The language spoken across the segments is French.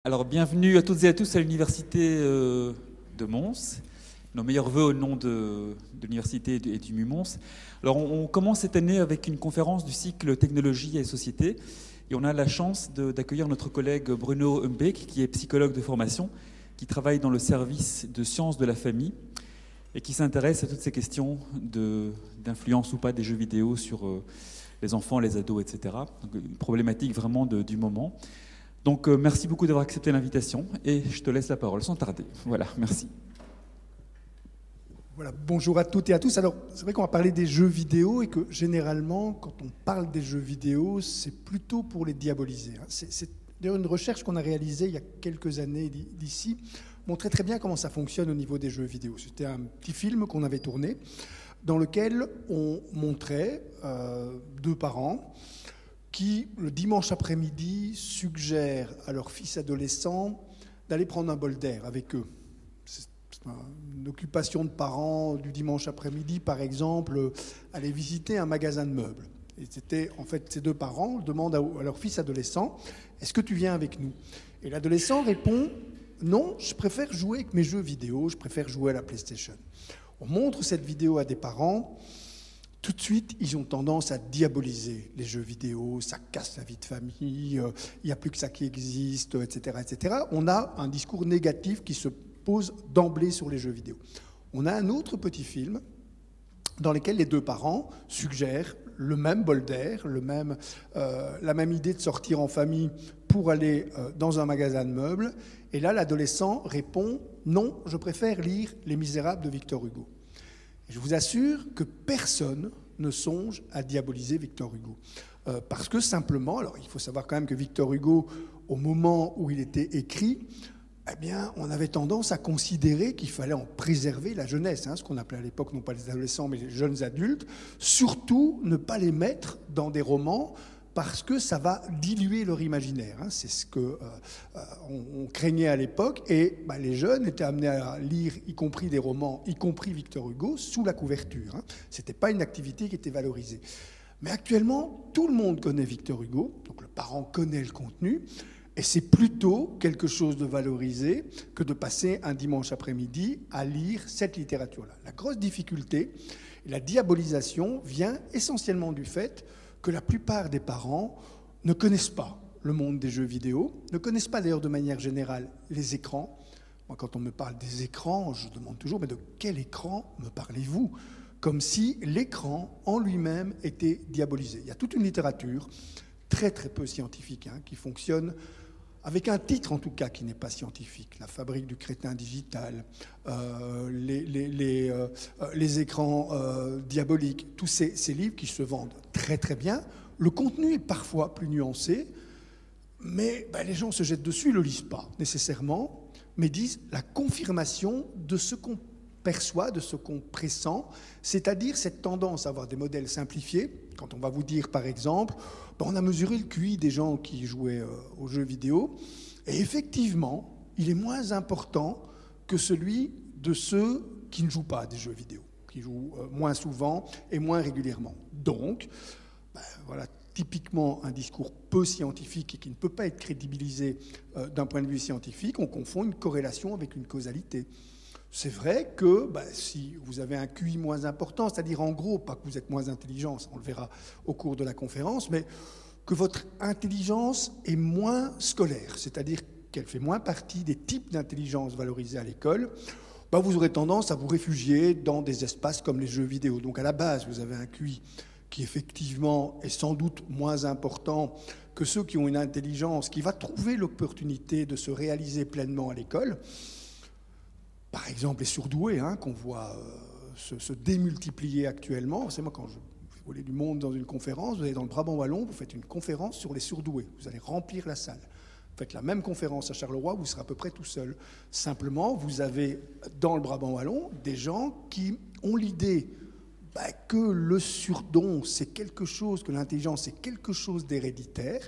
Alors, bienvenue à toutes et à tous à l'université de Mons. Nos meilleurs voeux au nom de l'université et du MUMONS. Alors, on commence cette année avec une conférence du cycle Technologie et Société. Et on a la chance d'accueillir notre collègue Bruno Humbeek, qui est psychologue de formation, qui travaille dans le service de sciences de la famille et qui s'intéresse à toutes ces questions d'influence ou pas des jeux vidéo sur les enfants, les ados, etc. Donc, une problématique vraiment du moment. Donc, merci beaucoup d'avoir accepté l'invitation et je te laisse la parole sans tarder. Voilà, merci. Voilà, bonjour à toutes et à tous. Alors, c'est vrai qu'on va parler des jeux vidéo et que généralement, quand on parle des jeux vidéo, c'est plutôt pour les diaboliser. C'est d'ailleurs une recherche qu'on a réalisée il y a quelques années d'ici, montrait très bien comment ça fonctionne au niveau des jeux vidéo. C'était un petit film qu'on avait tourné dans lequel on montrait deux parents qui, le dimanche après-midi, suggèrent à leur fils adolescent d'aller prendre un bol d'air avec eux. C'est une occupation de parents du dimanche après-midi, par exemple, aller visiter un magasin de meubles. Et c'était, en fait, ces deux parents demandent à leur fils adolescent « Est-ce que tu viens avec nous ?» Et l'adolescent répond « Non, je préfère jouer avec mes jeux vidéo, je préfère jouer à la PlayStation. » On montre cette vidéo à des parents. Tout de suite, ils ont tendance à diaboliser les jeux vidéo, ça casse la vie de famille, il n'y a plus que ça qui existe, etc., etc. On a un discours négatif qui se pose d'emblée sur les jeux vidéo. On a un autre petit film dans lequel les deux parents suggèrent le même bol d'air, la même idée de sortir en famille pour aller dans un magasin de meubles. Et là, l'adolescent répond « Non, je préfère lire Les Misérables de Victor Hugo ». Je vous assure que personne ne songe à diaboliser Victor Hugo. Parce que simplement, alors il faut savoir quand même que Victor Hugo, au moment où il était écrit, eh bien, on avait tendance à considérer qu'il fallait en préserver la jeunesse, ce qu'on appelait à l'époque non pas les adolescents mais les jeunes adultes, surtout ne pas les mettre dans des romans parce que ça va diluer leur imaginaire. C'est ce qu'on craignait à l'époque. Et les jeunes étaient amenés à lire, y compris des romans, y compris Victor Hugo, sous la couverture. Ce n'était pas une activité qui était valorisée. Mais actuellement, tout le monde connaît Victor Hugo, donc le parent connaît le contenu, et c'est plutôt quelque chose de valorisé que de passer un dimanche après-midi à lire cette littérature-là. La grosse difficulté, la diabolisation, vient essentiellement du fait que la plupart des parents ne connaissent pas le monde des jeux vidéo, ne connaissent pas d'ailleurs de manière générale les écrans. Moi, quand on me parle des écrans, je demande toujours, mais de quel écran me parlez-vous ? Comme si l'écran en lui-même était diabolisé. Il y a toute une littérature très très peu scientifique qui fonctionne avec un titre en tout cas qui n'est pas scientifique. La fabrique du crétin digital, les écrans diaboliques, tous ces livres qui se vendent très très bien. Le contenu est parfois plus nuancé, mais les gens se jettent dessus, ne le lisent pas nécessairement, mais disent la confirmation de ce qu'on perçoit, de ce qu'on pressent, c'est-à-dire cette tendance à avoir des modèles simplifiés. Quand on va vous dire, par exemple, on a mesuré le QI des gens qui jouaient aux jeux vidéo, et effectivement, il est moins important que celui de ceux qui ne jouent pas à des jeux vidéo, qui jouent moins souvent et moins régulièrement. Donc, voilà typiquement un discours peu scientifique et qui ne peut pas être crédibilisé d'un point de vue scientifique. On confond une corrélation avec une causalité. C'est vrai que si vous avez un QI moins important, c'est-à-dire en gros, pas que vous êtes moins intelligent, on le verra au cours de la conférence, mais que votre intelligence est moins scolaire, c'est-à-dire qu'elle fait moins partie des types d'intelligence valorisés à l'école, vous aurez tendance à vous réfugier dans des espaces comme les jeux vidéo. Donc à la base, vous avez un QI qui effectivement est sans doute moins important que ceux qui ont une intelligence qui va trouver l'opportunité de se réaliser pleinement à l'école. Par exemple, les surdoués qu'on voit se démultiplier actuellement. C'est moi, quand vous voulez du monde dans une conférence, vous allez dans le Brabant wallon, vous faites une conférence sur les surdoués. Vous allez remplir la salle. Vous faites la même conférence à Charleroi, vous serez à peu près tout seul. Simplement, vous avez dans le Brabant wallon des gens qui ont l'idée que le surdon, c'est quelque chose, que l'intelligence, c'est quelque chose d'héréditaire.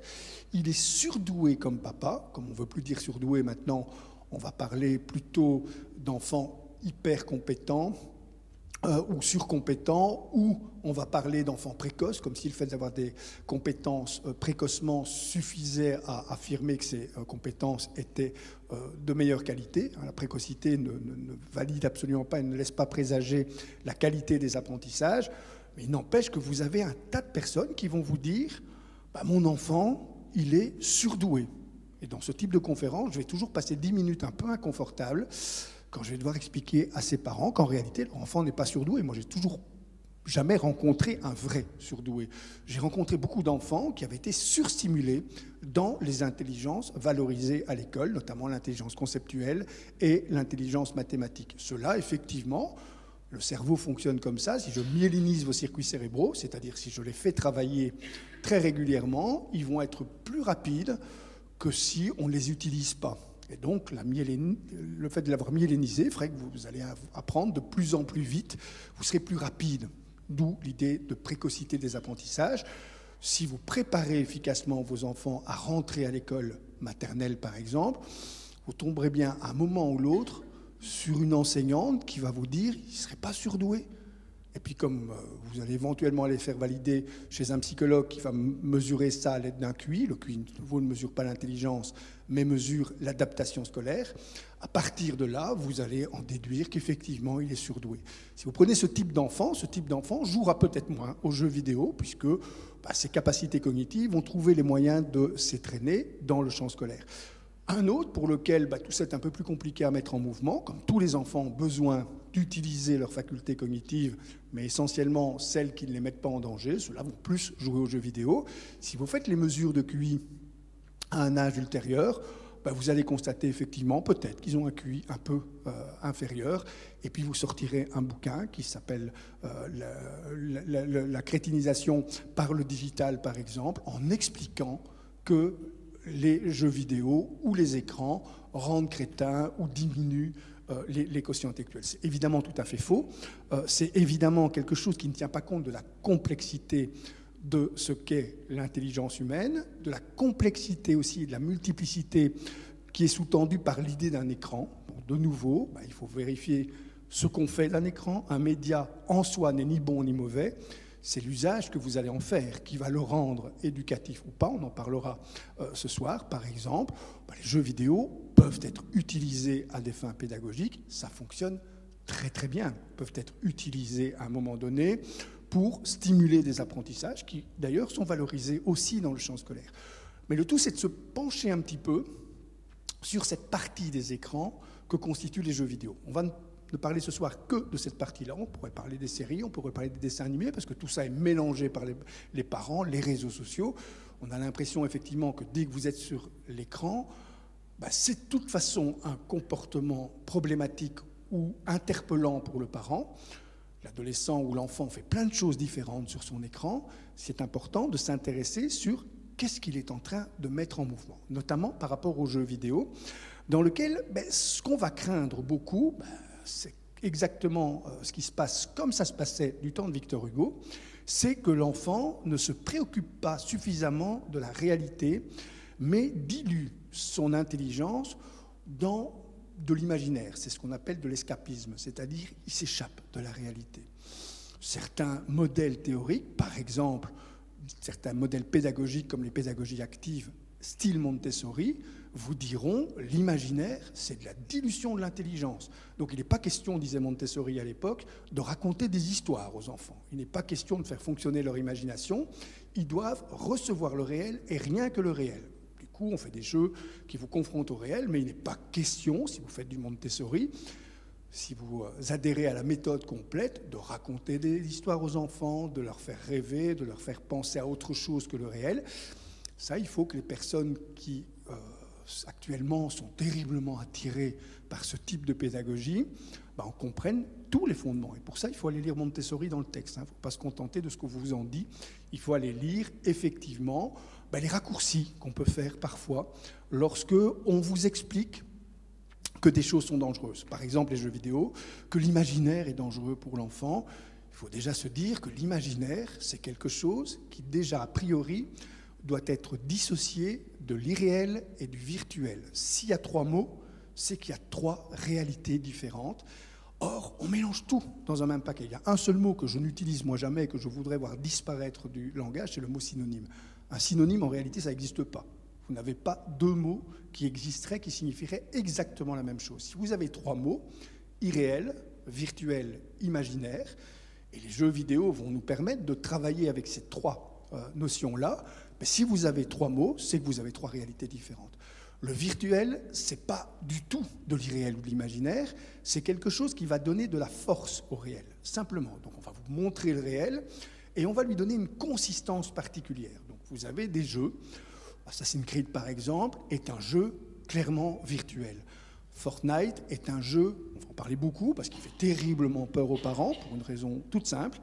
Il est surdoué comme papa, comme on ne veut plus dire surdoué maintenant, on va parler plutôt d'enfants hyper compétents, ou surcompétents, ou on va parler d'enfants précoces, comme si le fait d'avoir des compétences précocement suffisait à affirmer que ces compétences étaient de meilleure qualité. La précocité ne valide absolument pas et ne laisse pas présager la qualité des apprentissages, mais il n'empêche que vous avez un tas de personnes qui vont vous dire « mon enfant, il est surdoué ». Et dans ce type de conférence, je vais toujours passer 10 minutes un peu inconfortables quand je vais devoir expliquer à ses parents qu'en réalité, leur enfant n'est pas surdoué. Moi, j'ai toujours jamais rencontré un vrai surdoué. J'ai rencontré beaucoup d'enfants qui avaient été surstimulés dans les intelligences valorisées à l'école, notamment l'intelligence conceptuelle et l'intelligence mathématique. Cela, effectivement, le cerveau fonctionne comme ça. Si je myélinise vos circuits cérébraux, c'est-à-dire si je les fais travailler très régulièrement, ils vont être plus rapides que si on ne les utilise pas. Et donc, le fait de l'avoir myélinisé ferait que vous allez apprendre de plus en plus vite, vous serez plus rapide, d'où l'idée de précocité des apprentissages. Si vous préparez efficacement vos enfants à rentrer à l'école maternelle, par exemple, vous tomberez bien à un moment ou l'autre sur une enseignante qui va vous dire « il ne serait pas surdoué ». Et puis comme vous allez éventuellement aller faire valider chez un psychologue qui va mesurer ça à l'aide d'un QI, le QI ne mesure pas l'intelligence, mais mesure l'adaptation scolaire, à partir de là, vous allez en déduire qu'effectivement, il est surdoué. Si vous prenez ce type d'enfant jouera peut-être moins aux jeux vidéo, puisque ses capacités cognitives vont trouver les moyens de s'étraîner dans le champ scolaire. Un autre pour lequel tout ça est un peu plus compliqué à mettre en mouvement, comme tous les enfants ont besoin d'utiliser leurs facultés cognitives, mais essentiellement celles qui ne les mettent pas en danger, ceux-là vont plus jouer aux jeux vidéo. Si vous faites les mesures de QI à un âge ultérieur, vous allez constater effectivement peut-être qu'ils ont un QI un peu inférieur, et puis vous sortirez un bouquin qui s'appelle la crétinisation par le digital, par exemple, en expliquant que les jeux vidéo ou les écrans rendent crétins ou diminuent les quotients intellectuels. C'est évidemment tout à fait faux. C'est évidemment quelque chose qui ne tient pas compte de la complexité de ce qu'est l'intelligence humaine, de la complexité aussi, de la multiplicité qui est sous-tendue par l'idée d'un écran. Donc, de nouveau, il faut vérifier ce qu'on fait d'un écran. Un média en soi n'est ni bon ni mauvais. C'est l'usage que vous allez en faire qui va le rendre éducatif ou pas. On en parlera ce soir. Par exemple, les jeux vidéo peuvent être utilisés à des fins pédagogiques. Ça fonctionne très très bien. Ils peuvent être utilisés à un moment donné pour stimuler des apprentissages qui d'ailleurs sont valorisés aussi dans le champ scolaire. Mais le tout, c'est de se pencher un petit peu sur cette partie des écrans que constituent les jeux vidéo. On va ne parler ce soir que de cette partie-là. On pourrait parler des séries, on pourrait parler des dessins animés, parce que tout ça est mélangé par les parents, les réseaux sociaux. On a l'impression effectivement que dès que vous êtes sur l'écran, c'est de toute façon un comportement problématique ou interpellant pour le parent. L'adolescent ou l'enfant fait plein de choses différentes sur son écran. C'est important de s'intéresser sur qu'est-ce qu'il est en train de mettre en mouvement, notamment par rapport aux jeux vidéo, dans lequel ce qu'on va craindre beaucoup, c'est exactement ce qui se passe comme ça se passait du temps de Victor Hugo, c'est que l'enfant ne se préoccupe pas suffisamment de la réalité, mais dilue son intelligence dans de l'imaginaire. C'est ce qu'on appelle de l'escapisme, c'est-à-dire il s'échappe de la réalité. Certains modèles théoriques, par exemple, certains modèles pédagogiques comme les pédagogies actives, style Montessori, vous diront l'imaginaire, c'est de la dilution de l'intelligence. Donc il n'est pas question, disait Montessori à l'époque, de raconter des histoires aux enfants. Il n'est pas question de faire fonctionner leur imagination. Ils doivent recevoir le réel et rien que le réel. Du coup, on fait des jeux qui vous confrontent au réel, mais il n'est pas question, si vous faites du Montessori, si vous adhérez à la méthode complète, de raconter des histoires aux enfants, de leur faire rêver, de leur faire penser à autre chose que le réel. Ça, il faut que les personnes qui actuellement sont terriblement attirées par ce type de pédagogie, on comprenne tous les fondements. Et pour ça, il faut aller lire Montessori dans le texte. Il ne faut pas se contenter de ce que vous en dit. Il faut aller lire effectivement les raccourcis qu'on peut faire parfois lorsque on vous explique que des choses sont dangereuses. Par exemple, les jeux vidéo, que l'imaginaire est dangereux pour l'enfant. Il faut déjà se dire que l'imaginaire, c'est quelque chose qui, déjà, a priori, doit être dissocié de l'irréel et du virtuel. S'il y a 3 mots, c'est qu'il y a 3 réalités différentes. Or, on mélange tout dans un même paquet. Il y a un seul mot que je n'utilise moi jamais, que je voudrais voir disparaître du langage, c'est le mot synonyme. Un synonyme, en réalité, ça n'existe pas. Vous n'avez pas deux mots qui existeraient, qui signifieraient exactement la même chose. Si vous avez trois mots, irréel, virtuel, imaginaire, et les jeux vidéo vont nous permettre de travailler avec ces trois notions-là, mais si vous avez trois mots, c'est que vous avez trois réalités différentes. Le virtuel, ce n'est pas du tout de l'irréel ou de l'imaginaire, c'est quelque chose qui va donner de la force au réel, simplement. Donc on va vous montrer le réel et on va lui donner une consistance particulière. Donc vous avez des jeux, Assassin's Creed par exemple est un jeu clairement virtuel. Fortnite est un jeu, on va en parler beaucoup parce qu'il fait terriblement peur aux parents pour une raison toute simple,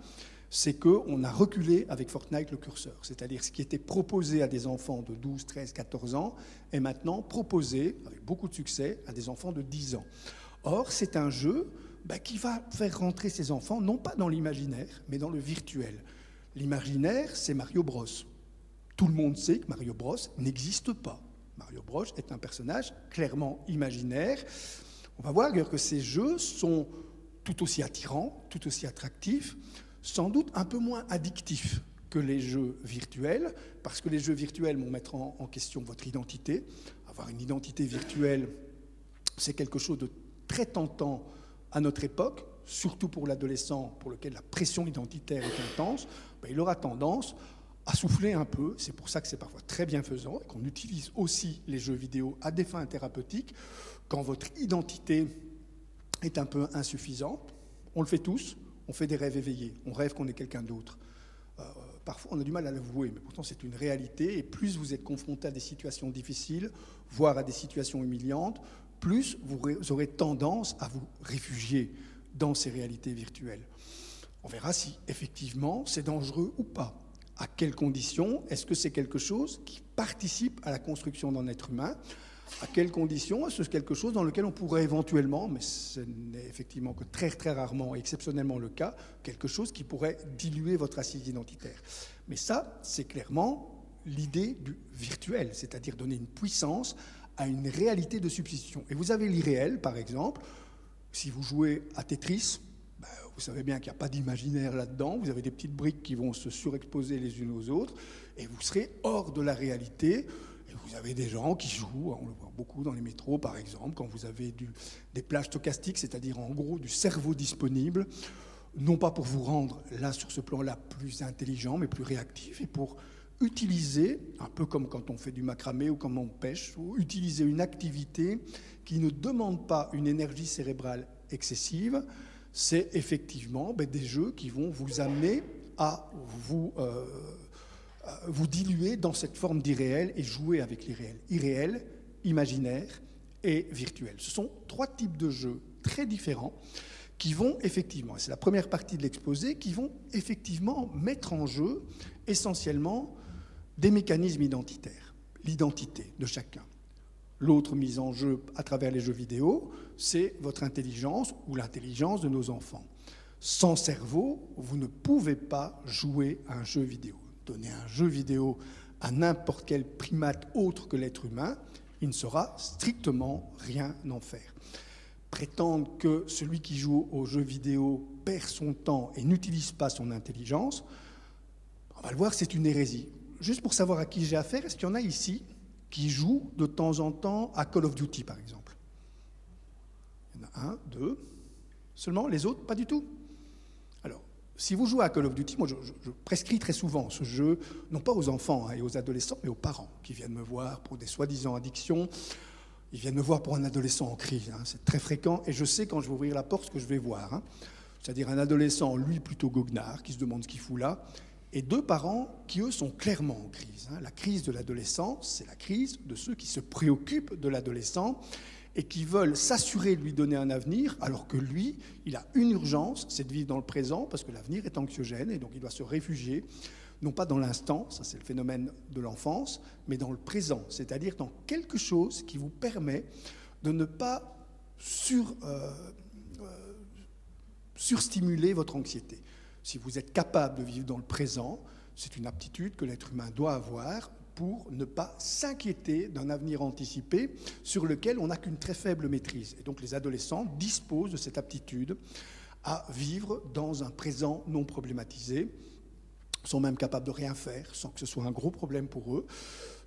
c'est qu'on a reculé avec Fortnite le curseur. C'est-à-dire ce qui était proposé à des enfants de 12, 13, 14 ans est maintenant proposé, avec beaucoup de succès, à des enfants de 10 ans. Or, c'est un jeu qui va faire rentrer ces enfants, non pas dans l'imaginaire, mais dans le virtuel. L'imaginaire, c'est Mario Bros. Tout le monde sait que Mario Bros n'existe pas. Mario Bros est un personnage clairement imaginaire. On va voir que ces jeux sont tout aussi attirants, tout aussi attractifs, sans doute un peu moins addictifs que les jeux virtuels, parce que les jeux virtuels vont mettre en question votre identité. Avoir une identité virtuelle, c'est quelque chose de très tentant à notre époque, surtout pour l'adolescent pour lequel la pression identitaire est intense. Il aura tendance à souffler un peu. C'est pour ça que c'est parfois très bienfaisant et qu'on utilise aussi les jeux vidéo à des fins thérapeutiques quand votre identité est un peu insuffisante. On le fait tous. On fait des rêves éveillés, on rêve qu'on est quelqu'un d'autre. Parfois, on a du mal à l'avouer, mais pourtant c'est une réalité. Et plus vous êtes confronté à des situations difficiles, voire à des situations humiliantes, plus vous aurez tendance à vous réfugier dans ces réalités virtuelles. On verra si, effectivement, c'est dangereux ou pas. À quelles conditions? Est-ce que c'est quelque chose qui participe à la construction d'un être humain? À quelles conditions? Est-ce que c'est quelque chose dans lequel on pourrait éventuellement, mais ce n'est effectivement que très, très rarement et exceptionnellement le cas, quelque chose qui pourrait diluer votre assise identitaire. Mais ça, c'est clairement l'idée du virtuel, c'est-à-dire donner une puissance à une réalité de substitution. Et vous avez l'irréel, par exemple. Si vous jouez à Tetris, vous savez bien qu'il n'y a pas d'imaginaire là-dedans. Vous avez des petites briques qui vont se surexposer les unes aux autres et vous serez hors de la réalité. Et vous avez des gens qui jouent, on le voit beaucoup dans les métros par exemple, quand vous avez des plages stochastiques, c'est-à-dire en gros du cerveau disponible, non pas pour vous rendre là sur ce plan-là plus intelligent, mais plus réactif, et pour utiliser, un peu comme quand on fait du macramé ou comme on pêche, ou utiliser une activité qui ne demande pas une énergie cérébrale excessive. C'est effectivement des jeux qui vont vous amener à vous diluer dans cette forme d'irréel et jouer avec l'irréel. Irréel, imaginaire et virtuel. Ce sont trois types de jeux très différents qui vont effectivement, et c'est la première partie de l'exposé, qui vont effectivement mettre en jeu essentiellement des mécanismes identitaires, l'identité de chacun. L'autre mise en jeu à travers les jeux vidéo, c'est votre intelligence ou l'intelligence de nos enfants. Sans cerveau, vous ne pouvez pas jouer à un jeu vidéo. Donner un jeu vidéo à n'importe quel primate autre que l'être humain, il ne saura strictement rien en faire. Prétendre que celui qui joue aux jeux vidéo perd son temps et n'utilise pas son intelligence, on va le voir, c'est une hérésie. Juste pour savoir à qui j'ai affaire, est-ce qu'il y en a ici qui jouent de temps en temps à Call of Duty, par exemple? Il y en a un, deux, seulement, les autres, pas du tout. Alors, si vous jouez à Call of Duty, moi je prescris très souvent ce jeu, non pas aux enfants et aux adolescents, mais aux parents qui viennent me voir pour des soi-disant addictions. Ils viennent me voir pour un adolescent en crise, c'est très fréquent, et je sais quand je vais ouvrir la porte ce que je vais voir. C'est-à-dire un adolescent, lui, plutôt goguenard, qui se demande ce qu'il fout là, et deux parents qui, eux, sont clairement en crise. La crise de l'adolescent, c'est la crise de ceux qui se préoccupent de l'adolescent et qui veulent s'assurer de lui donner un avenir, alors que lui, il a une urgence, c'est de vivre dans le présent, parce que l'avenir est anxiogène, et donc il doit se réfugier, non pas dans l'instant, ça c'est le phénomène de l'enfance, mais dans le présent, c'est-à-dire dans quelque chose qui vous permet de ne pas surstimuler votre anxiété. Si vous êtes capable de vivre dans le présent, c'est une aptitude que l'être humain doit avoir pour ne pas s'inquiéter d'un avenir anticipé sur lequel on n'a qu'une très faible maîtrise. Et donc les adolescents disposent de cette aptitude à vivre dans un présent non problématisé, sont même capables de rien faire sans que ce soit un gros problème pour eux,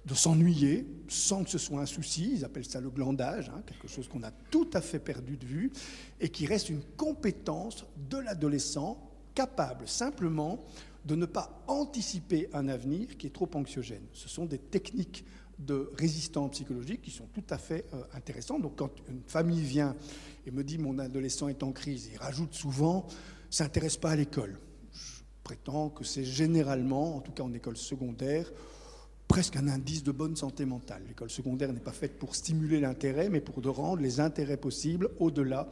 de s'ennuyer sans que ce soit un souci, ils appellent ça le glandage, quelque chose qu'on a tout à fait perdu de vue, et qui reste une compétence de l'adolescent capable simplement de ne pas anticiper un avenir qui est trop anxiogène. Ce sont des techniques de résistance psychologique qui sont tout à fait intéressantes. Donc quand une famille vient et me dit mon adolescent est en crise, il rajoute souvent « s'intéresse pas à l'école ». Je prétends que c'est généralement, en tout cas en école secondaire, presque un indice de bonne santé mentale. L'école secondaire n'est pas faite pour stimuler l'intérêt, mais pour de rendre les intérêts possibles au-delà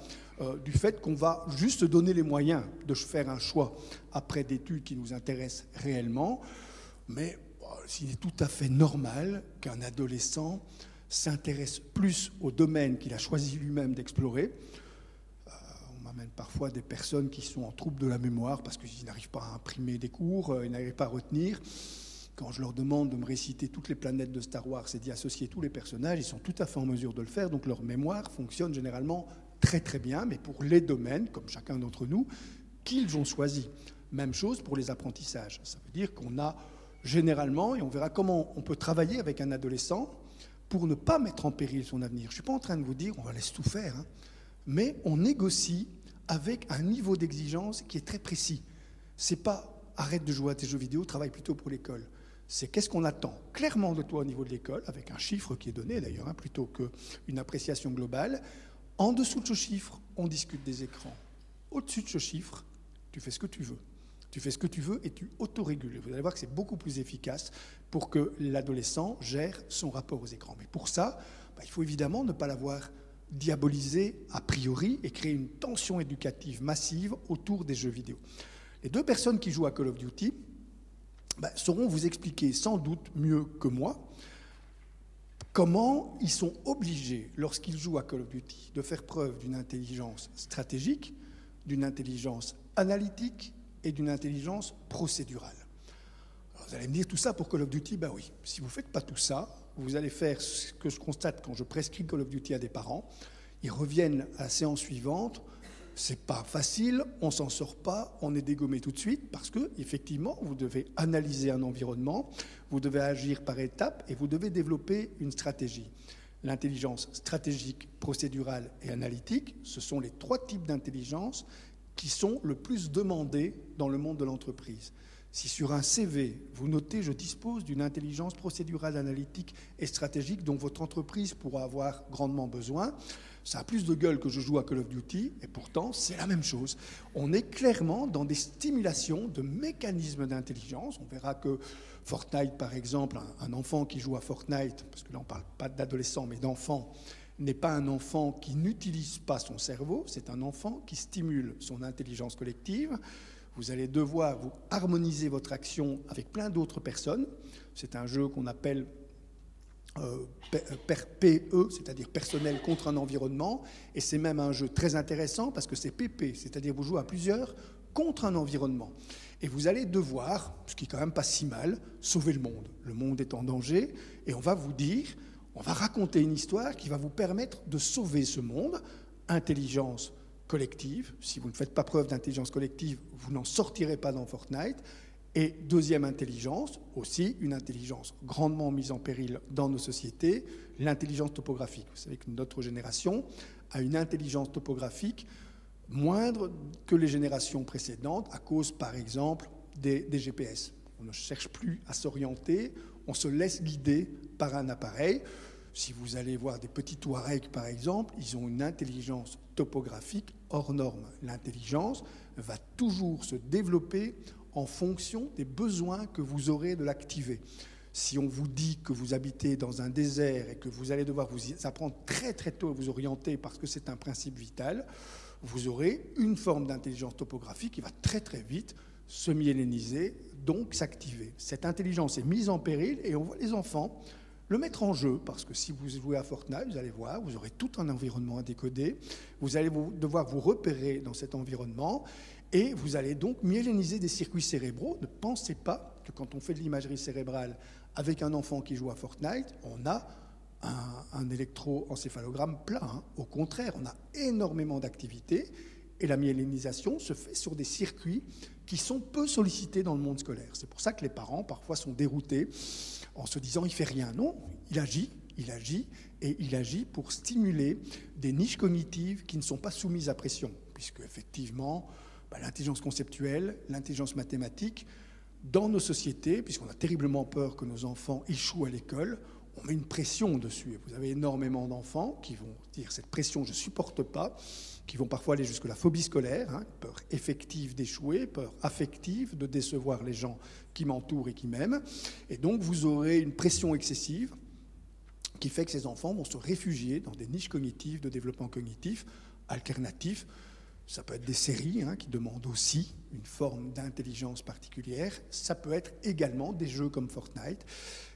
du fait qu'on va juste donner les moyens de faire un choix après d'études qui nous intéressent réellement. Mais il est tout à fait normal qu'un adolescent s'intéresse plus au domaine qu'il a choisi lui-même d'explorer. On m'amène parfois des personnes qui sont en trouble de la mémoire parce qu'ils n'arrivent pas à imprimer des cours, ils n'arrivent pas à retenir. Quand je leur demande de me réciter toutes les planètes de Star Wars et d'y associer tous les personnages, ils sont tout à fait en mesure de le faire. Donc leur mémoire fonctionne généralement très très bien, mais pour les domaines, comme chacun d'entre nous, qu'ils ont choisis. Même chose pour les apprentissages. Ça veut dire qu'on a généralement, et on verra comment on peut travailler avec un adolescent pour ne pas mettre en péril son avenir. Je ne suis pas en train de vous dire on va laisser tout faire, mais on négocie avec un niveau d'exigence qui est très précis. C'est pas arrête de jouer à tes jeux vidéo, travaille plutôt pour l'école. C'est qu'est-ce qu'on attend clairement de toi au niveau de l'école, avec un chiffre qui est donné d'ailleurs, plutôt qu'une appréciation globale. En dessous de ce chiffre, on discute des écrans. Au-dessus de ce chiffre, tu fais ce que tu veux. Tu fais ce que tu veux et tu autorégules. Vous allez voir que c'est beaucoup plus efficace pour que l'adolescent gère son rapport aux écrans. Mais pour ça, il faut évidemment ne pas l'avoir diabolisé a priori et créer une tension éducative massive autour des jeux vidéo. Les deux personnes qui jouent à Call of Duty sauront vous expliquer sans doute mieux que moi comment ils sont obligés, lorsqu'ils jouent à Call of Duty, de faire preuve d'une intelligence stratégique, d'une intelligence analytique et d'une intelligence procédurale. Alors vous allez me dire tout ça pour Call of Duty, oui. Si vous ne faites pas tout ça, vous allez faire ce que je constate quand je prescris Call of Duty à des parents. Ils reviennent à la séance suivante. C'est pas facile, on s'en sort pas, on est dégommé tout de suite parce que effectivement, vous devez analyser un environnement, vous devez agir par étapes et vous devez développer une stratégie. L'intelligence stratégique, procédurale et analytique, ce sont les trois types d'intelligence qui sont le plus demandés dans le monde de l'entreprise. Si sur un CV, vous notez « Je dispose d'une intelligence procédurale, analytique et stratégique dont votre entreprise pourra avoir grandement besoin », ça a plus de gueule que je joue à Call of Duty, et pourtant, c'est la même chose. On est clairement dans des stimulations de mécanismes d'intelligence. On verra que Fortnite, par exemple, un enfant qui joue à Fortnite, parce que là, on ne parle pas d'adolescent, mais d'enfant, n'est pas un enfant qui n'utilise pas son cerveau, c'est un enfant qui stimule son intelligence collective. Vous allez devoir vous harmoniser votre action avec plein d'autres personnes. C'est un jeu qu'on appelle PE, c'est-à-dire personnel contre un environnement, et c'est même un jeu très intéressant parce que c'est PP, c'est-à-dire vous jouez à plusieurs contre un environnement. Et vous allez devoir, ce qui est quand même pas si mal, sauver le monde. Le monde est en danger, et on va vous dire, on va raconter une histoire qui va vous permettre de sauver ce monde. Intelligence collective, si vous ne faites pas preuve d'intelligence collective, vous n'en sortirez pas dans Fortnite. Et deuxième intelligence, aussi une intelligence grandement mise en péril dans nos sociétés, l'intelligence topographique. Vous savez que notre génération a une intelligence topographique moindre que les générations précédentes à cause, par exemple, des GPS. On ne cherche plus à s'orienter, on se laisse guider par un appareil. Si vous allez voir des petits Touaregs, par exemple, ils ont une intelligence topographique hors norme. L'intelligence va toujours se développer en fonction des besoins que vous aurez de l'activer. Si on vous dit que vous habitez dans un désert et que vous allez devoir vous apprendre très très tôt à vous orienter parce que c'est un principe vital, vous aurez une forme d'intelligence topographique qui va très très vite se myéléniser, donc s'activer. Cette intelligence est mise en péril et on voit les enfants le mettre en jeu, parce que si vous jouez à Fortnite, vous allez voir, vous aurez tout un environnement à décoder, vous allez devoir vous repérer dans cet environnement, Et vous allez donc myéléniser des circuits cérébraux. Ne pensez pas que quand on fait de l'imagerie cérébrale avec un enfant qui joue à Fortnite, on a un électroencéphalogramme plat. Hein. Au contraire, on a énormément d'activités et la myélinisation se fait sur des circuits qui sont peu sollicités dans le monde scolaire. C'est pour ça que les parents, parfois, sont déroutés en se disant « il ne fait rien ». Non, il agit, et il agit pour stimuler des niches cognitives qui ne sont pas soumises à pression, puisque, effectivement, l'intelligence conceptuelle, l'intelligence mathématique, dans nos sociétés, puisqu'on a terriblement peur que nos enfants échouent à l'école, on met une pression dessus. Et vous avez énormément d'enfants qui vont dire cette pression, je ne supporte pas, qui vont parfois aller jusqu'à la phobie scolaire, hein, peur effective d'échouer, peur affective de décevoir les gens qui m'entourent et qui m'aiment. Et donc vous aurez une pression excessive qui fait que ces enfants vont se réfugier dans des niches cognitives de développement cognitif alternatif. Ça peut être des séries qui demandent aussi une forme d'intelligence particulière. Ça peut être également des jeux comme Fortnite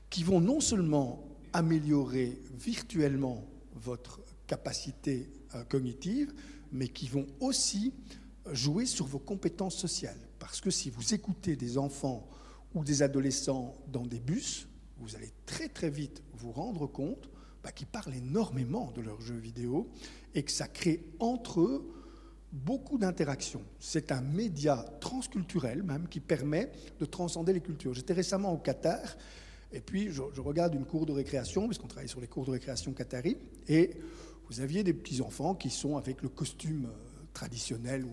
qui vont non seulement améliorer virtuellement votre capacité cognitive, mais qui vont aussi jouer sur vos compétences sociales. Parce que si vous écoutez des enfants ou des adolescents dans des bus, vous allez très très vite vous rendre compte qu'ils parlent énormément de leurs jeux vidéo et que ça crée entre eux beaucoup d'interactions. C'est un média transculturel même qui permet de transcender les cultures. J'étais récemment au Qatar et puis je regarde une cour de récréation, puisqu'on travaille sur les cours de récréation qataris, et vous aviez des petits-enfants qui sont avec le costume traditionnel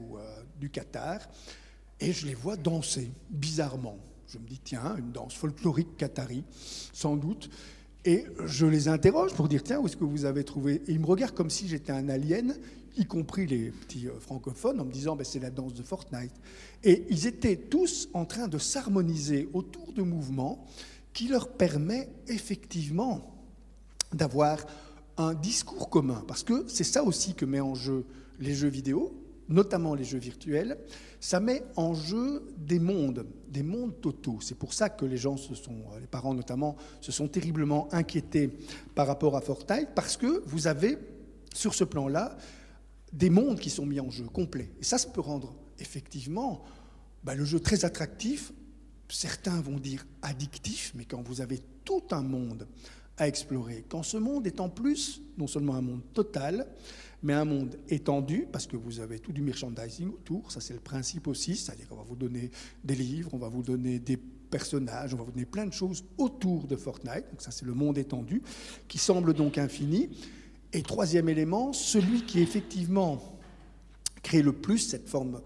du Qatar, et je les vois danser bizarrement. Je me dis, tiens, une danse folklorique qatari, sans doute. Et je les interroge pour dire, tiens, où est-ce que vous avez trouvé ? Et ils me regardent comme si j'étais un alien, y compris les petits francophones, en me disant, c'est la danse de Fortnite. Et ils étaient tous en train de s'harmoniser autour de mouvements qui leur permet effectivement d'avoir un discours commun. Parce que c'est ça aussi que met en jeu les jeux vidéo, notamment les jeux virtuels. Ça met en jeu des mondes totaux. C'est pour ça que les parents notamment, se sont terriblement inquiétés par rapport à Fortnite, parce que vous avez, sur ce plan-là, des mondes qui sont mis en jeu, complets. Et ça peut rendre effectivement le jeu très attractif. Certains vont dire addictif, mais quand vous avez tout un monde à explorer, quand ce monde est en plus non seulement un monde total, mais un monde étendu, parce que vous avez tout du merchandising autour, ça c'est le principe aussi, c'est-à-dire qu'on va vous donner des livres, on va vous donner des personnages, on va vous donner plein de choses autour de Fortnite, donc ça c'est le monde étendu, qui semble donc infini. Et troisième élément, celui qui effectivement crée le plus cette forme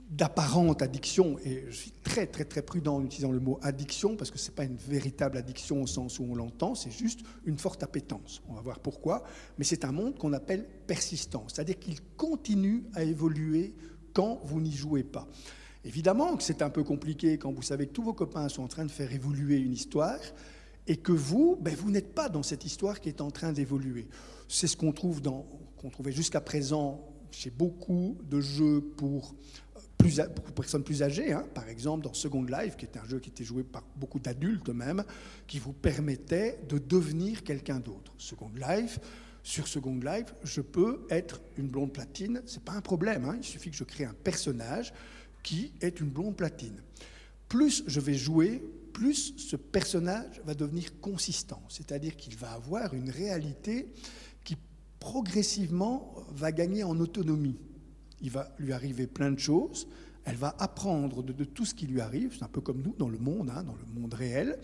d'apparente addiction, et je suis très très très prudent en utilisant le mot addiction, parce que ce n'est pas une véritable addiction au sens où on l'entend, c'est juste une forte appétence. On va voir pourquoi, mais c'est un monde qu'on appelle persistant, c'est-à-dire qu'il continue à évoluer quand vous n'y jouez pas. Évidemment que c'est un peu compliqué quand vous savez que tous vos copains sont en train de faire évoluer une histoire, et que vous n'êtes pas dans cette histoire qui est en train d'évoluer. C'est ce qu'on trouvait jusqu'à présent chez beaucoup de jeux pour personnes plus âgées, par exemple dans Second Life, qui était un jeu qui était joué par beaucoup d'adultes même, qui vous permettait de devenir quelqu'un d'autre. Sur Second Life, je peux être une blonde platine, c'est pas un problème, il suffit que je crée un personnage qui est une blonde platine. Plus je vais jouer, plus ce personnage va devenir consistant, c'est-à-dire qu'il va avoir une réalité qui progressivement va gagner en autonomie. Il va lui arriver plein de choses, elle va apprendre de tout ce qui lui arrive, c'est un peu comme nous dans le monde réel,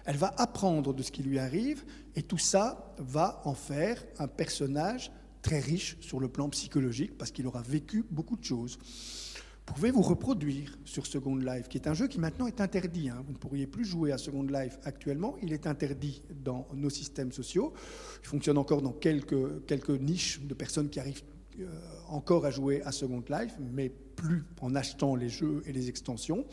elle va apprendre de ce qui lui arrive, et tout ça va en faire un personnage très riche sur le plan psychologique, parce qu'il aura vécu beaucoup de choses. Vous pouvez vous reproduire sur Second Life, qui est un jeu qui maintenant est interdit. Vous ne pourriez plus jouer à Second Life actuellement. Il est interdit dans nos systèmes sociaux. Il fonctionne encore dans quelques niches de personnes qui arrivent encore à jouer à Second Life, mais plus en achetant les jeux et les extensions,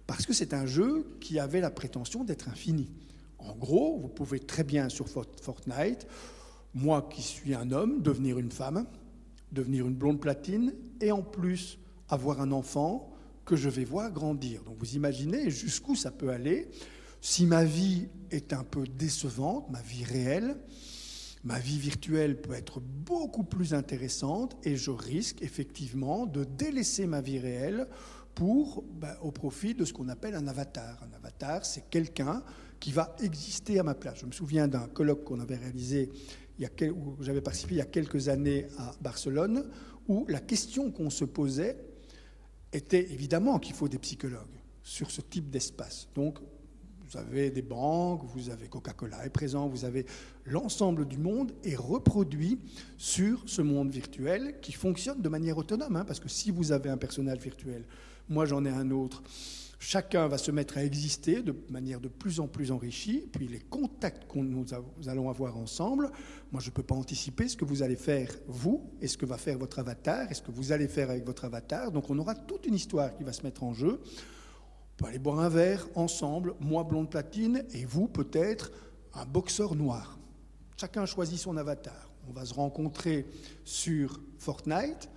parce que c'est un jeu qui avait la prétention d'être infini. En gros, vous pouvez très bien sur Fortnite, moi qui suis un homme, devenir une femme, devenir une blonde platine, et en plus avoir un enfant que je vais voir grandir. Donc vous imaginez jusqu'où ça peut aller. Si ma vie est un peu décevante, ma vie réelle, ma vie virtuelle peut être beaucoup plus intéressante et je risque effectivement de délaisser ma vie réelle au profit de ce qu'on appelle un avatar. Un avatar, c'est quelqu'un qui va exister à ma place. Je me souviens d'un colloque qu'on avait réalisé, où j'avais participé il y a quelques années à Barcelone, où la question qu'on se posait était évidemment qu'il faut des psychologues sur ce type d'espace. Donc, vous avez des banques, vous avez Coca-Cola est présent, vous avez l'ensemble du monde est reproduit sur ce monde virtuel qui fonctionne de manière autonome. Parce que si vous avez un personnage virtuel, moi j'en ai un autre, chacun va se mettre à exister de manière de plus en plus enrichie. Puis les contacts que nous allons avoir ensemble, moi je ne peux pas anticiper ce que vous allez faire vous, et ce que va faire votre avatar, et ce que vous allez faire avec votre avatar. Donc on aura toute une histoire qui va se mettre en jeu. On peut aller boire un verre ensemble, moi blonde platine, et vous peut-être un boxeur noir. Chacun choisit son avatar. On va se rencontrer sur Fortnite.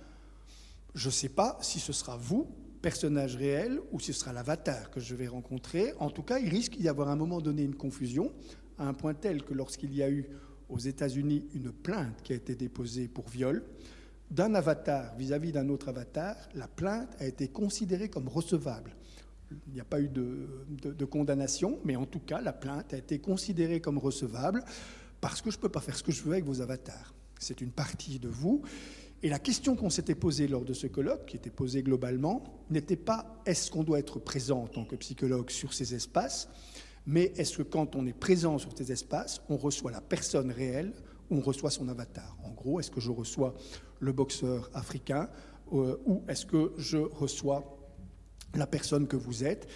Je ne sais pas si ce sera vous, personnage réel, ou si ce sera l'avatar que je vais rencontrer. En tout cas, il risque d'y avoir à un moment donné une confusion, à un point tel que lorsqu'il y a eu aux États-Unis une plainte qui a été déposée pour viol d'un avatar vis-à-vis d'un autre avatar, la plainte a été considérée comme recevable. Il n'y a pas eu de condamnation, mais en tout cas, la plainte a été considérée comme recevable parce que je ne peux pas faire ce que je veux avec vos avatars. C'est une partie de vous. Et la question qu'on s'était posée lors de ce colloque, qui était posée globalement, n'était pas est-ce qu'on doit être présent en tant que psychologue sur ces espaces, mais est-ce que quand on est présent sur ces espaces, on reçoit la personne réelle ou on reçoit son avatar. En gros, est-ce que je reçois le boxeur africain ou est-ce que je reçois la personne que vous êtes?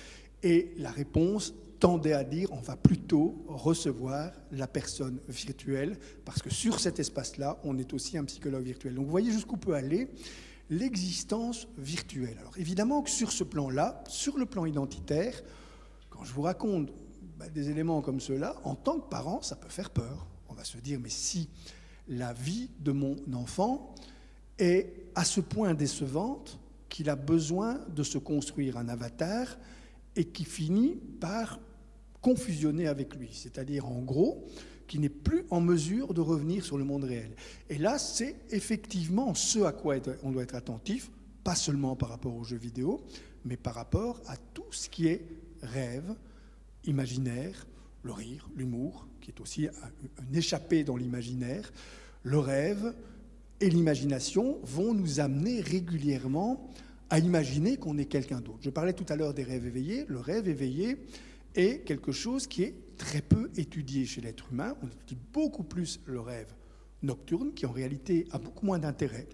Et la réponse tendait à dire on va plutôt recevoir la personne virtuelle parce que sur cet espace-là, on est aussi un psychologue virtuel. Donc vous voyez jusqu'où peut aller l'existence virtuelle. Alors évidemment que sur ce plan-là, sur le plan identitaire, quand je vous raconte des éléments comme ceux-là, en tant que parent, ça peut faire peur. On va se dire mais si la vie de mon enfant est à ce point décevante qu'il a besoin de se construire un avatar et qui finit par confusionner avec lui, c'est-à-dire en gros, qui n'est plus en mesure de revenir sur le monde réel. Et là, c'est effectivement ce à quoi on doit être attentif, pas seulement par rapport aux jeux vidéo, mais par rapport à tout ce qui est rêve, imaginaire, le rire, l'humour, qui est aussi un échappé dans l'imaginaire. Le rêve et l'imagination vont nous amener régulièrement à imaginer qu'on est quelqu'un d'autre. Je parlais tout à l'heure des rêves éveillés. Le rêve éveillé est quelque chose qui est très peu étudié chez l'être humain. On étudie beaucoup plus le rêve nocturne, qui en réalité a beaucoup moins d'intérêt.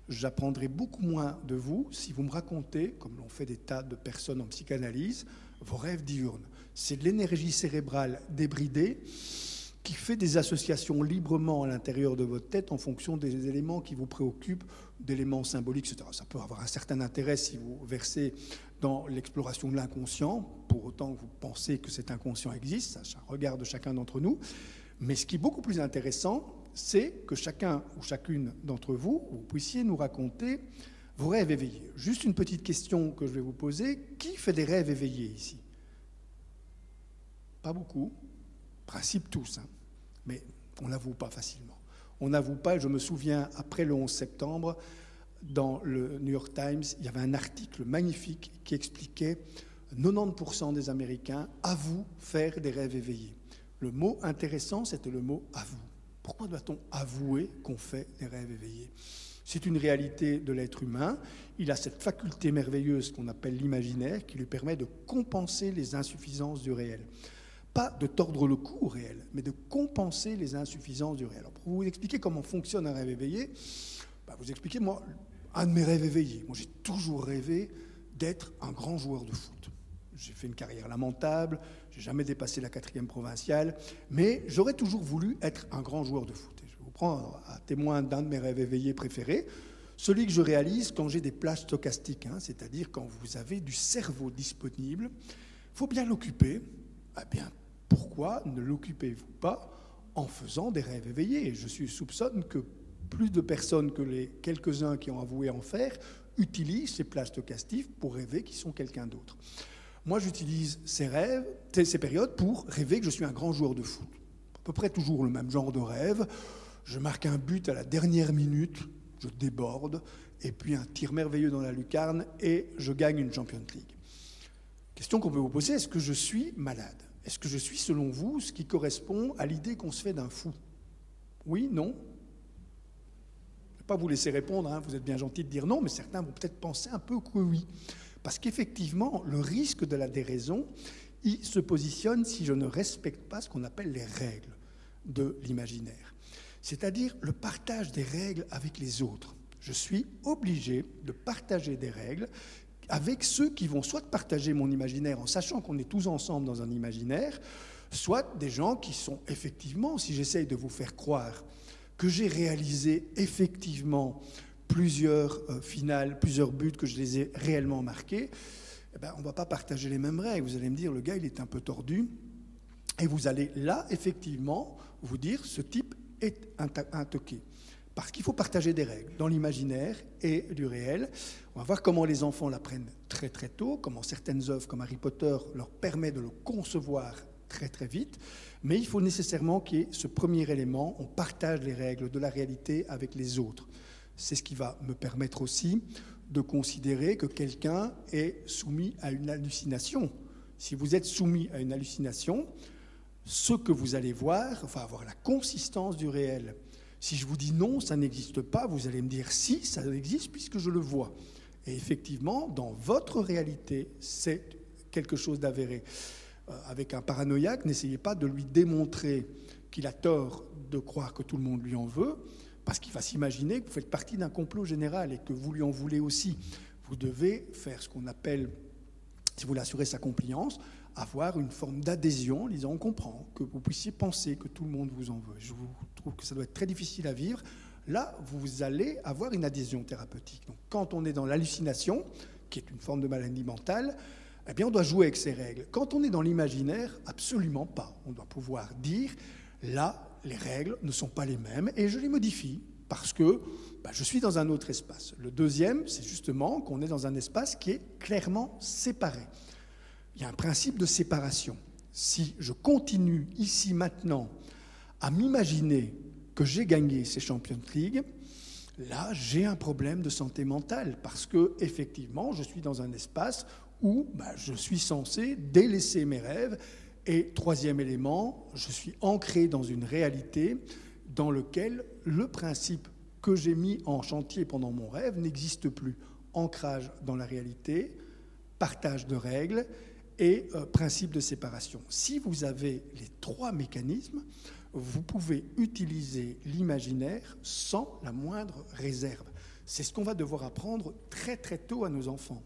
J'apprendrai beaucoup moins de vous si vous me racontez, comme l'ont fait des tas de personnes en psychanalyse, vos rêves diurnes. C'est de l'énergie cérébrale débridée qui fait des associations librement à l'intérieur de votre tête en fonction des éléments qui vous préoccupent, d'éléments symboliques, etc. Ça peut avoir un certain intérêt si vous versez dans l'exploration de l'inconscient, pour autant que vous pensez que cet inconscient existe, ça regarde chacun d'entre nous. Mais ce qui est beaucoup plus intéressant, c'est que chacun ou chacune d'entre vous, vous puissiez nous raconter vos rêves éveillés. Juste une petite question que je vais vous poser. Qui fait des rêves éveillés ici? Pas beaucoup. Principe tous, mais on n'avoue pas facilement. On n'avoue pas, et je me souviens, après le 11 septembre, dans le New York Times, il y avait un article magnifique qui expliquait 90% des Américains avouent faire des rêves éveillés. Le mot intéressant, c'était le mot « avoue ». Pourquoi doit-on avouer qu'on fait des rêves éveillés? C'est une réalité de l'être humain. Il a cette faculté merveilleuse qu'on appelle l'imaginaire qui lui permet de compenser les insuffisances du réel. Pas de tordre le cou au réel, mais de compenser les insuffisances du réel. Alors pour vous expliquer comment fonctionne un rêve éveillé, vous expliquez, moi, un de mes rêves éveillés. Moi, j'ai toujours rêvé d'être un grand joueur de foot. J'ai fait une carrière lamentable, j'ai jamais dépassé la 4e provinciale, mais j'aurais toujours voulu être un grand joueur de foot. Et je vais vous prendre à témoin d'un de mes rêves éveillés préférés, celui que je réalise quand j'ai des plages stochastiques, c'est-à-dire quand vous avez du cerveau disponible. Il faut bien l'occuper. Eh bien, pourquoi ne l'occupez-vous pas en faisant des rêves éveillés? Je soupçonne que plus de personnes que les quelques-uns qui ont avoué en faire utilisent ces plages stochastiques pour rêver qu'ils sont quelqu'un d'autre. Moi, j'utilise ces périodes pour rêver que je suis un grand joueur de foot. À peu près toujours le même genre de rêve. je marque un but à la dernière minute, je déborde, et puis un tir merveilleux dans la lucarne, et je gagne une Champions League. Question qu'on peut vous poser, est-ce que je suis malade? Est-ce que je suis, selon vous, ce qui correspond à l'idée qu'on se fait d'un fou? Oui, non? Je ne vais pas vous laisser répondre, hein, vous êtes bien gentil de dire non, mais certains vont peut-être penser un peu que oui. Parce qu'effectivement, le risque de la déraison, il se positionne si je ne respecte pas ce qu'on appelle les règles de l'imaginaire. C'est-à-dire le partage des règles avec les autres. Je suis obligé de partager des règles avec ceux qui vont soit partager mon imaginaire en sachant qu'on est tous ensemble dans un imaginaire, soit des gens qui sont effectivement, si j'essaye de vous faire croire que j'ai réalisé effectivement plusieurs finales, plusieurs buts, que je les ai réellement marqués, eh ben, on ne va pas partager les mêmes règles. Vous allez me dire, le gars, il est un peu tordu. Et vous allez là, effectivement, vous dire, ce type est un toqué. Parce qu'il faut partager des règles dans l'imaginaire et du réel. On va voir comment les enfants l'apprennent très très tôt, comment certaines œuvres comme Harry Potter leur permettent de le concevoir très très vite. Mais il faut nécessairement qu'il y ait ce premier élément, on partage les règles de la réalité avec les autres. C'est ce qui va me permettre aussi de considérer que quelqu'un est soumis à une hallucination. Si vous êtes soumis à une hallucination, ce que vous allez voir va avoir la consistance du réel. Si je vous dis non, ça n'existe pas, vous allez me dire si, ça existe puisque je le vois. Et effectivement, dans votre réalité, c'est quelque chose d'avéré. Avec un paranoïaque, n'essayez pas de lui démontrer qu'il a tort de croire que tout le monde lui en veut, parce qu'il va s'imaginer que vous faites partie d'un complot général et que vous lui en voulez aussi. Vous devez faire ce qu'on appelle, si vous voulez assurer sa compliance, avoir une forme d'adhésion en disant on comprend, que vous puissiez penser que tout le monde vous en veut. Je trouve que ça doit être très difficile à vivre. Là, vous allez avoir une adhésion thérapeutique. Donc, quand on est dans l'hallucination, qui est une forme de maladie mentale, eh bien, on doit jouer avec ces règles. Quand on est dans l'imaginaire, absolument pas. On doit pouvoir dire, là, les règles ne sont pas les mêmes et je les modifie parce que je suis dans un autre espace. Le deuxième, c'est justement qu'on est dans un espace qui est clairement séparé. Il y a un principe de séparation. Si je continue ici maintenant à m'imaginer que j'ai gagné ces Champions League, là, j'ai un problème de santé mentale parce que effectivement, je suis dans un espace où je suis censé délaisser mes rêves. Et troisième élément, je suis ancré dans une réalité dans laquelle le principe que j'ai mis en chantier pendant mon rêve n'existe plus. Ancrage dans la réalité, partage de règles et principe de séparation. Si vous avez les trois mécanismes, vous pouvez utiliser l'imaginaire sans la moindre réserve. C'est ce qu'on va devoir apprendre très très tôt à nos enfants.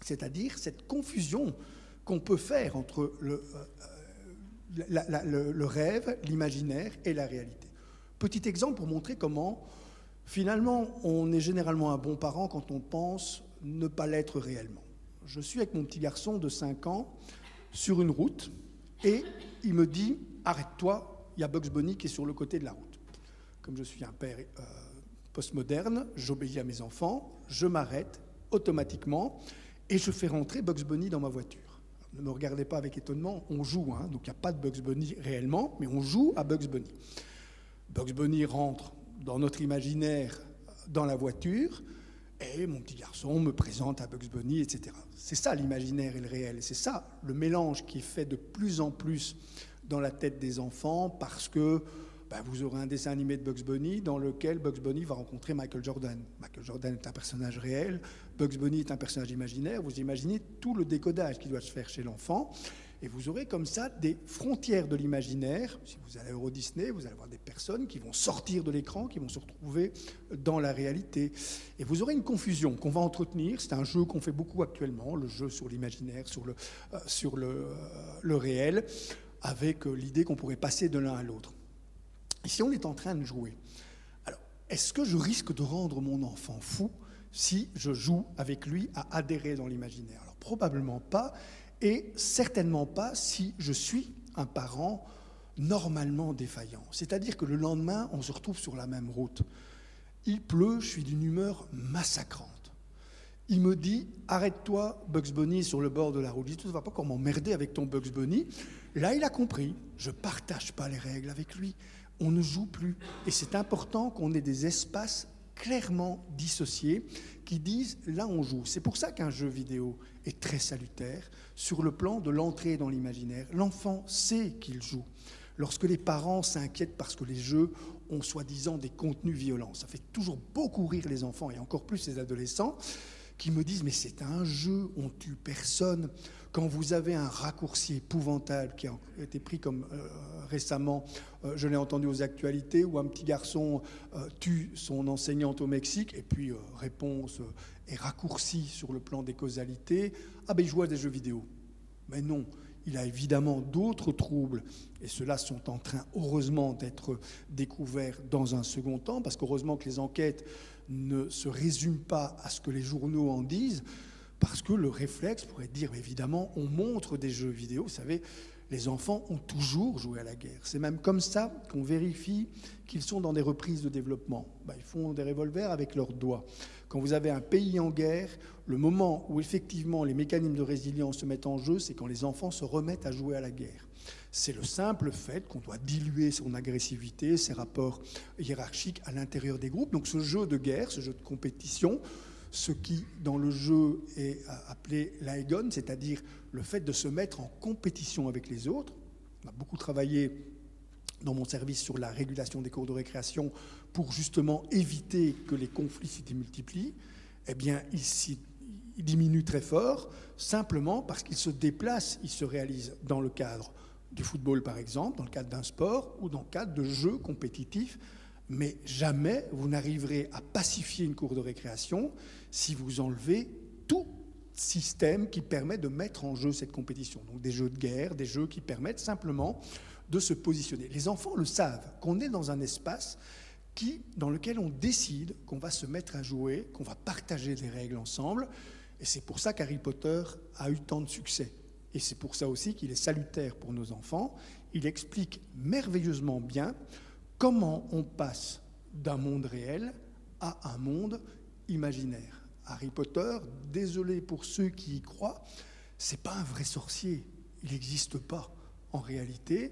C'est-à-dire cette confusion qu'on peut faire entre le rêve, l'imaginaire et la réalité. Petit exemple pour montrer comment, finalement, on est généralement un bon parent quand on pense ne pas l'être réellement. Je suis avec mon petit garçon de 5 ans sur une route et il me dit « Arrête-toi, il y a Bugs Bunny qui est sur le côté de la route ». Comme je suis un père postmoderne, j'obéis à mes enfants, je m'arrête automatiquement et je fais rentrer Bugs Bunny dans ma voiture. Ne me regardez pas avec étonnement, on joue, hein, donc il n'y a pas de Bugs Bunny réellement, mais on joue à Bugs Bunny. Bugs Bunny rentre dans notre imaginaire dans la voiture, et mon petit garçon me présente à Bugs Bunny, etc. C'est ça l'imaginaire et le réel, c'est ça le mélange qui est fait de plus en plus dans la tête des enfants, parce que vous aurez un dessin animé de Bugs Bunny dans lequel Bugs Bunny va rencontrer Michael Jordan. Michael Jordan est un personnage réel, Bugs Bunny est un personnage imaginaire. Vous imaginez tout le décodage qui doit se faire chez l'enfant. Et vous aurez comme ça des frontières de l'imaginaire. Si vous allez à Euro Disney, vous allez avoir des personnes qui vont sortir de l'écran, qui vont se retrouver dans la réalité. Et vous aurez une confusion qu'on va entretenir. C'est un jeu qu'on fait beaucoup actuellement, le jeu sur l'imaginaire, sur le réel, avec l'idée qu'on pourrait passer de l'un à l'autre. Ici, on est en train de jouer. Alors, est-ce que je risque de rendre mon enfant fou si je joue avec lui à adhérer dans l'imaginaire? Alors, probablement pas, et certainement pas si je suis un parent normalement défaillant. C'est-à-dire que le lendemain, on se retrouve sur la même route. Il pleut, je suis d'une humeur massacrante. Il me dit « Arrête-toi, Bugs Bunny, sur le bord de la route. » Je dis « Tu ne vas pas encore m'emmerder avec ton Bugs Bunny. » Là, il a compris. Je ne partage pas les règles avec lui. on ne joue plus. Et c'est important qu'on ait des espaces clairement dissociés qui disent là on joue. C'est pour ça qu'un jeu vidéo est très salutaire sur le plan de l'entrée dans l'imaginaire. L'enfant sait qu'il joue. Lorsque les parents s'inquiètent parce que les jeux ont soi-disant des contenus violents, ça fait toujours beaucoup rire les enfants et encore plus les adolescents qui me disent mais c'est un jeu, on tue personne. Quand vous avez un raccourci épouvantable qui a été pris comme récemment, je l'ai entendu aux actualités, où un petit garçon tue son enseignante au Mexique, et puis réponse est raccourcie sur le plan des causalités, ah ben il joue à des jeux vidéo. Mais non, il a évidemment d'autres troubles, et ceux-là sont en train, heureusement, d'être découverts dans un second temps, parce qu'heureusement que les enquêtes ne se résument pas à ce que les journaux en disent, parce que le réflexe pourrait dire, évidemment, on montre des jeux vidéo. Vous savez, les enfants ont toujours joué à la guerre. C'est même comme ça qu'on vérifie qu'ils sont dans des reprises de développement. Ils font des revolvers avec leurs doigts. Quand vous avez un pays en guerre, le moment où effectivement les mécanismes de résilience se mettent en jeu, c'est quand les enfants se remettent à jouer à la guerre. C'est le simple fait qu'on doit diluer son agressivité, ses rapports hiérarchiques à l'intérieur des groupes. Donc ce jeu de guerre, ce jeu de compétition, ce qui, dans le jeu, est appelé l'aegon, c'est-à-dire le fait de se mettre en compétition avec les autres. On a beaucoup travaillé dans mon service sur la régulation des cours de récréation pour justement éviter que les conflits s'y démultiplient. Eh bien, il diminue très fort, simplement parce qu'il se déplace, il se réalise dans le cadre du football, par exemple, dans le cadre d'un sport ou dans le cadre de jeux compétitifs. Mais jamais vous n'arriverez à pacifier une cour de récréation si vous enlevez tout système qui permet de mettre en jeu cette compétition. Donc des jeux de guerre, des jeux qui permettent simplement de se positionner. Les enfants le savent, qu'on est dans un espace dans lequel on décide qu'on va se mettre à jouer, qu'on va partager des règles ensemble. Et c'est pour ça qu'Harry Potter a eu tant de succès. Et c'est pour ça aussi qu'il est salutaire pour nos enfants. Il explique merveilleusement bien comment on passe d'un monde réel à un monde imaginaire. Harry Potter, désolé pour ceux qui y croient, c'est pas un vrai sorcier. Il n'existe pas en réalité.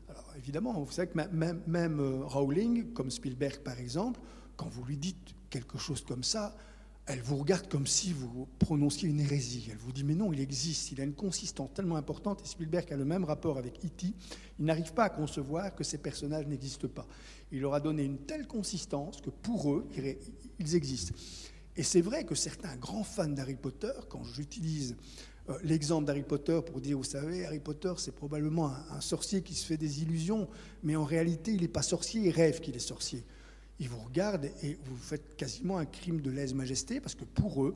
Alors évidemment, vous savez que même Rowling, comme Spielberg par exemple, quand vous lui dites quelque chose comme ça, elle vous regarde comme si vous prononciez une hérésie. Elle vous dit, mais non, il existe, il a une consistance tellement importante. Et Spielberg a le même rapport avec E.T. Il n'arrive pas à concevoir que ces personnages n'existent pas. Il leur a donné une telle consistance que pour eux, ils existent. Et c'est vrai que certains grands fans d'Harry Potter, quand j'utilise l'exemple d'Harry Potter pour dire, vous savez, Harry Potter, c'est probablement un sorcier qui se fait des illusions, mais en réalité, il n'est pas sorcier, il rêve qu'il est sorcier. Ils vous regardent et vous faites quasiment un crime de lèse-majesté parce que pour eux,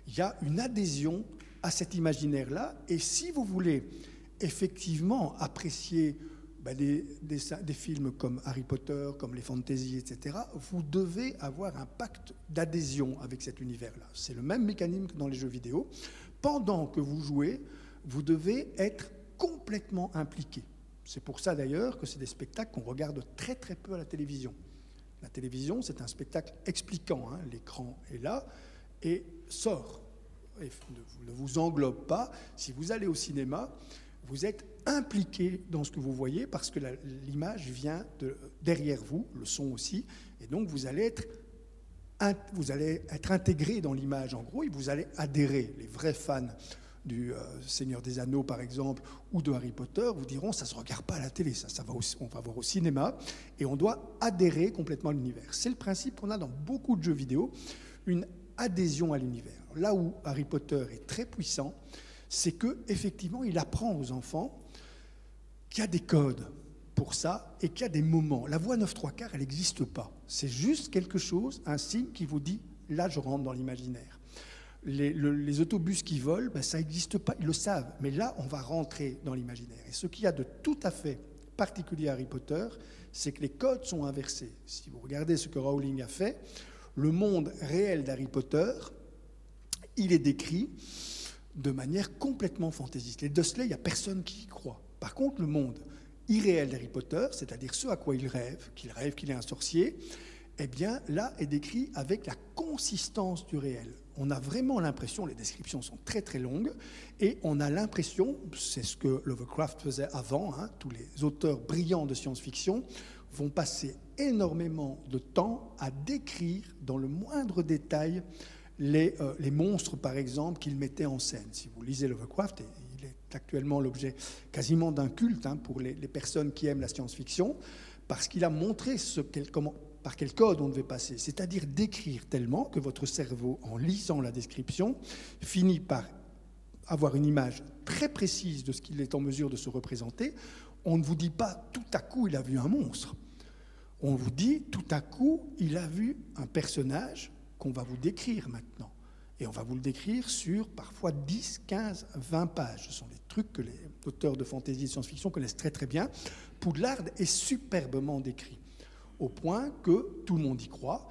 il y a une adhésion à cet imaginaire-là. Et si vous voulez effectivement apprécier des films comme Harry Potter, comme les fantasy, etc., vous devez avoir un pacte d'adhésion avec cet univers-là. C'est le même mécanisme que dans les jeux vidéo. Pendant que vous jouez, vous devez être complètement impliqué. C'est pour ça d'ailleurs que c'est des spectacles qu'on regarde très très peu à la télévision. La télévision, c'est un spectacle expliquant. L'écran est là et sort. Et ne vous englobe pas. Si vous allez au cinéma, vous êtes impliqué dans ce que vous voyez parce que l'image vient derrière vous, le son aussi. Et donc, vous allez être intégré dans l'image, en gros, et vous allez adhérer. Les vrais fans du Seigneur des Anneaux, par exemple, ou de Harry Potter, vous diront, ça ne se regarde pas à la télé, on va voir au cinéma, et on doit adhérer complètement à l'univers. C'est le principe qu'on a dans beaucoup de jeux vidéo, une adhésion à l'univers. Là où Harry Potter est très puissant, c'est qu'effectivement, il apprend aux enfants qu'il y a des codes pour ça, et qu'il y a des moments. La voie 9/3/4, elle n'existe pas. C'est juste quelque chose, un signe qui vous dit, là, je rentre dans l'imaginaire. Les autobus qui volent, ça n'existe pas, ils le savent. Mais là, on va rentrer dans l'imaginaire. Et ce qu'il y a de tout à fait particulier à Harry Potter, c'est que les codes sont inversés. Si vous regardez ce que Rowling a fait, le monde réel d'Harry Potter, il est décrit de manière complètement fantaisiste. Les Dursley, il n'y a personne qui y croit. Par contre, le monde irréel d'Harry Potter, c'est-à-dire ce à quoi il rêve qu'il est un sorcier, eh bien, là, est décrit avec la consistance du réel. On a vraiment l'impression, les descriptions sont très très longues, et on a l'impression, c'est ce que Lovecraft faisait avant, tous les auteurs brillants de science-fiction, vont passer énormément de temps à décrire dans le moindre détail les monstres, par exemple, qu'ils mettaient en scène. Si vous lisez Lovecraft, il est actuellement l'objet quasiment d'un culte pour les personnes qui aiment la science-fiction, parce qu'il a montré par quel code on devait passer, c'est-à-dire décrire tellement que votre cerveau, en lisant la description, finit par avoir une image très précise de ce qu'il est en mesure de se représenter. On ne vous dit pas tout à coup il a vu un monstre. On vous dit tout à coup il a vu un personnage qu'on va vous décrire maintenant. Et on va vous le décrire sur parfois 10, 15, 20 pages. Ce sont des trucs que les auteurs de fantasy et de science-fiction connaissent très très bien. Poudlard est superbement décrit, au point que tout le monde y croit.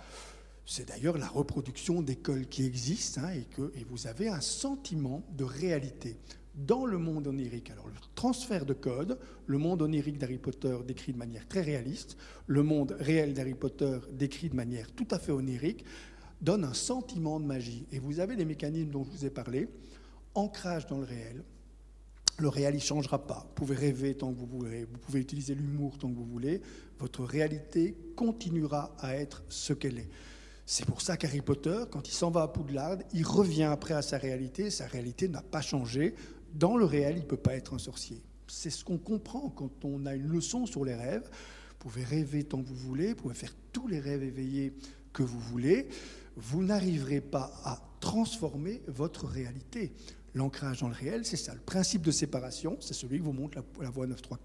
C'est d'ailleurs la reproduction d'écoles qui existent, et vous avez un sentiment de réalité dans le monde onirique. Alors, le transfert de code, le monde onirique d'Harry Potter décrit de manière très réaliste, le monde réel d'Harry Potter décrit de manière tout à fait onirique, donne un sentiment de magie. Et vous avez les mécanismes dont je vous ai parlé, ancrage dans le réel. Le réel, il ne changera pas. Vous pouvez rêver tant que vous voulez, vous pouvez utiliser l'humour tant que vous voulez. Votre réalité continuera à être ce qu'elle est. C'est pour ça qu'Harry Potter, quand il s'en va à Poudlard, il revient après à sa réalité. Sa réalité n'a pas changé. Dans le réel, il ne peut pas être un sorcier. C'est ce qu'on comprend quand on a une leçon sur les rêves. Vous pouvez rêver tant que vous voulez, vous pouvez faire tous les rêves éveillés que vous voulez. Vous n'arriverez pas à transformer votre réalité. L'ancrage dans le réel, c'est ça. Le principe de séparation, c'est celui que vous montre la voie 9/3.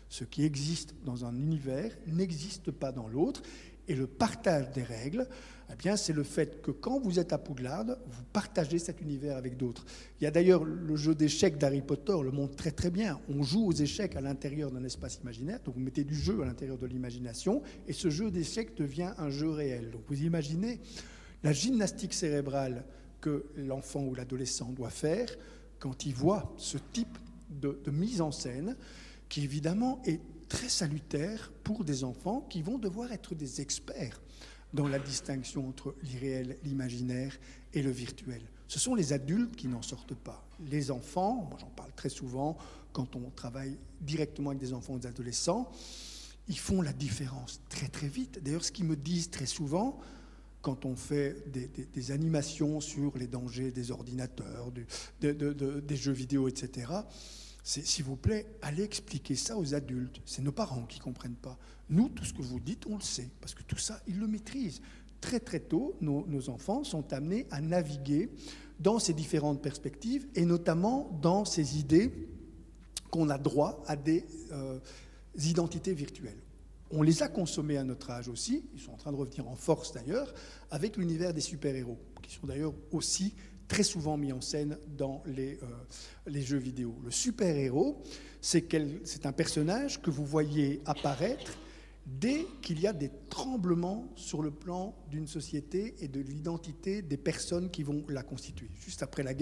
Ce qui existe dans un univers n'existe pas dans l'autre. Et le partage des règles, eh bien, c'est le fait que quand vous êtes à Poudlard, vous partagez cet univers avec d'autres. Il y a d'ailleurs le jeu d'échecs d'Harry Potter le montre très très bien. On joue aux échecs à l'intérieur d'un espace imaginaire, donc vous mettez du jeu à l'intérieur de l'imagination, et ce jeu d'échecs devient un jeu réel. Donc vous imaginez la gymnastique cérébrale que l'enfant ou l'adolescent doit faire quand il voit ce type de mise en scène, qui évidemment est très salutaire pour des enfants qui vont devoir être des experts dans la distinction entre l'irréel, l'imaginaire et le virtuel. Ce sont les adultes qui n'en sortent pas. Les enfants, moi j'en parle très souvent quand on travaille directement avec des enfants ou des adolescents, ils font la différence très très vite. D'ailleurs, ce qu'ils me disent très souvent, quand on fait des animations sur les dangers des ordinateurs, des jeux vidéo, etc., c'est, s'il vous plaît, allez expliquer ça aux adultes. C'est nos parents qui ne comprennent pas. Nous, tout ce que vous dites, on le sait, parce que tout ça, ils le maîtrisent. Très très tôt, nos enfants sont amenés à naviguer dans ces différentes perspectives, et notamment dans ces idées qu'on a droit à des identités virtuelles. On les a consommés à notre âge aussi, ils sont en train de revenir en force d'ailleurs, avec l'univers des super-héros, qui sont d'ailleurs aussi très souvent mis en scène dans les jeux vidéo. Le super-héros, c'est un personnage que vous voyez apparaître dès qu'il y a des tremblements sur le plan d'une société et de l'identité des personnes qui vont la constituer. Juste après la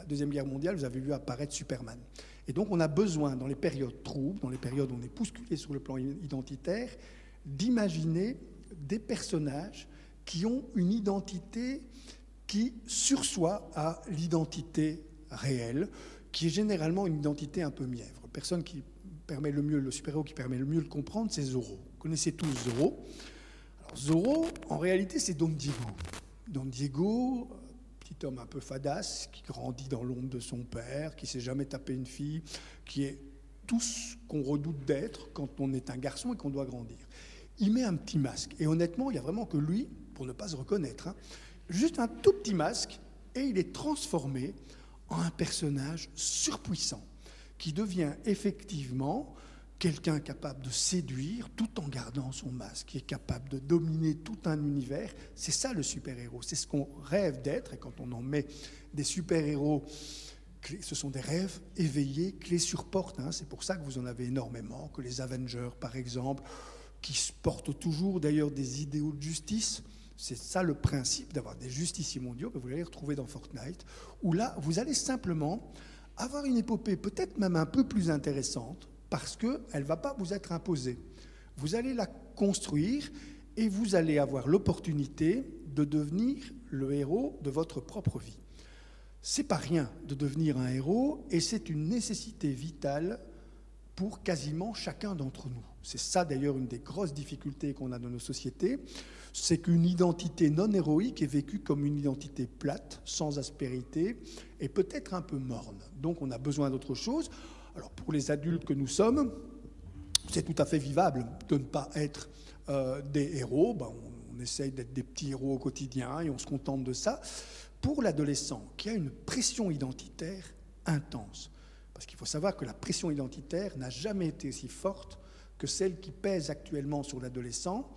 Deuxième Guerre mondiale, vous avez vu apparaître Superman. Et donc on a besoin, dans les périodes troubles, dans les périodes où on est bousculé sur le plan identitaire, d'imaginer des personnages qui ont une identité qui sursoit à l'identité réelle, qui est généralement une identité un peu mièvre. Personne qui permet le mieux, le super-héros qui permet le mieux de le comprendre, c'est Zorro. Vous connaissez tous Zorro. Alors Zorro, en réalité, c'est Don Diego. Don Diego, petit homme un peu fadasse, qui grandit dans l'ombre de son père, qui ne s'est jamais tapé une fille, qui est tout ce qu'on redoute d'être quand on est un garçon et qu'on doit grandir. Il met un petit masque. Et honnêtement, il n'y a vraiment que lui, pour ne pas se reconnaître, juste un tout petit masque, et il est transformé en un personnage surpuissant, qui devient effectivement quelqu'un capable de séduire tout en gardant son masque, qui est capable de dominer tout un univers. C'est ça le super-héros, c'est ce qu'on rêve d'être, et quand on en met des super-héros, ce sont des rêves éveillés, clés sur porte, c'est pour ça que vous en avez énormément, que les Avengers par exemple, qui portent toujours d'ailleurs des idéaux de justice. C'est ça le principe d'avoir des justiciers mondiaux, que vous allez les retrouver dans Fortnite, où là, vous allez simplement avoir une épopée peut-être même un peu plus intéressante, parce qu'elle ne va pas vous être imposée. Vous allez la construire et vous allez avoir l'opportunité de devenir le héros de votre propre vie. C'est pas rien de devenir un héros, et c'est une nécessité vitale pour quasiment chacun d'entre nous. C'est ça d'ailleurs une des grosses difficultés qu'on a dans nos sociétés, c'est qu'une identité non héroïque est vécue comme une identité plate, sans aspérité, et peut-être un peu morne. Donc on a besoin d'autre chose. Alors pour les adultes que nous sommes, c'est tout à fait vivable de ne pas être des héros. On essaye d'être des petits héros au quotidien et on se contente de ça. Pour l'adolescent, qui a une pression identitaire intense, parce qu'il faut savoir que la pression identitaire n'a jamais été aussi forte que celle qui pèse actuellement sur l'adolescent,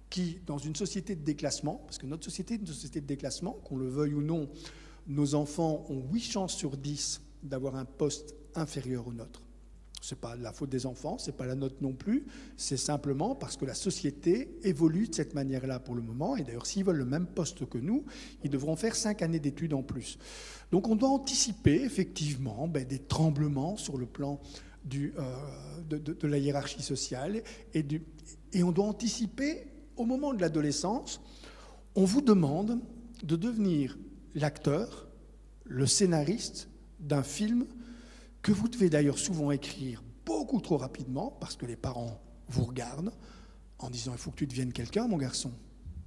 qui, dans une société de déclassement, parce que notre société est une société de déclassement, qu'on le veuille ou non, nos enfants ont 8 chances sur 10 d'avoir un poste inférieur au nôtre. Ce n'est pas la faute des enfants, ce n'est pas la nôtre non plus, c'est simplement parce que la société évolue de cette manière-là pour le moment, et d'ailleurs s'ils veulent le même poste que nous, ils devront faire 5 années d'études en plus. Donc on doit anticiper effectivement des tremblements sur le plan de la hiérarchie sociale, et on doit anticiper au moment de l'adolescence, on vous demande de devenir l'acteur, le scénariste d'un film que vous devez d'ailleurs souvent écrire beaucoup trop rapidement, parce que les parents vous regardent en disant « il faut que tu deviennes quelqu'un, mon garçon.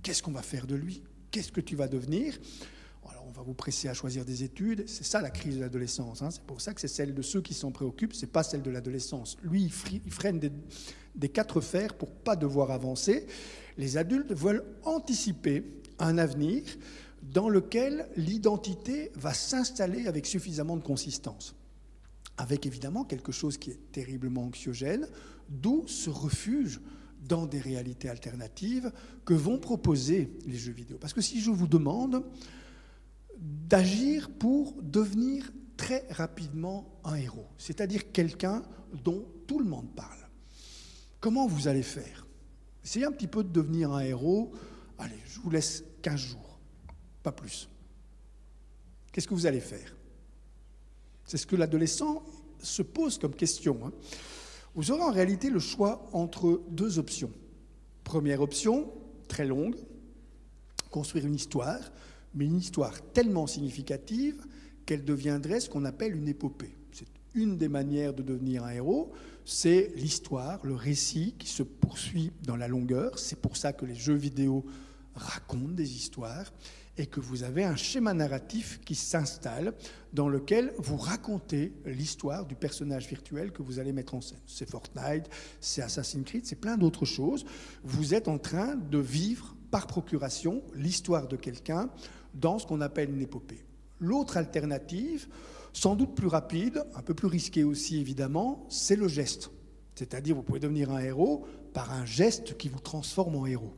Qu'est-ce qu'on va faire de lui? Qu'est-ce que tu vas devenir ?» Alors on va vous presser à choisir des études. C'est ça la crise de l'adolescence. C'est pour ça que c'est celle de ceux qui s'en préoccupent, c'est pas celle de l'adolescence. Lui, il freine des 4 fers pour pas devoir avancer. Les adultes veulent anticiper un avenir dans lequel l'identité va s'installer avec suffisamment de consistance. Avec évidemment quelque chose qui est terriblement anxiogène, d'où ce refuge dans des réalités alternatives que vont proposer les jeux vidéo. Parce que si je vous demande d'agir pour devenir très rapidement un héros, c'est-à-dire quelqu'un dont tout le monde parle, comment vous allez faire? Essayez un petit peu de devenir un héros. Allez, je vous laisse 15 jours, pas plus. Qu'est-ce que vous allez faire? C'est ce que l'adolescent se pose comme question. Vous aurez en réalité le choix entre 2 options. Première option, très longue, construire une histoire, mais une histoire tellement significative qu'elle deviendrait ce qu'on appelle une épopée. C'est une des manières de devenir un héros, c'est l'histoire, le récit qui se poursuit dans la longueur. C'est pour ça que les jeux vidéo racontent des histoires et que vous avez un schéma narratif qui s'installe dans lequel vous racontez l'histoire du personnage virtuel que vous allez mettre en scène. C'est Fortnite, c'est Assassin's Creed, c'est plein d'autres choses. Vous êtes en train de vivre par procuration l'histoire de quelqu'un dans ce qu'on appelle une épopée. L'autre alternative, sans doute plus rapide, un peu plus risquée aussi évidemment, c'est le geste. C'est-à-dire vous pouvez devenir un héros par un geste qui vous transforme en héros.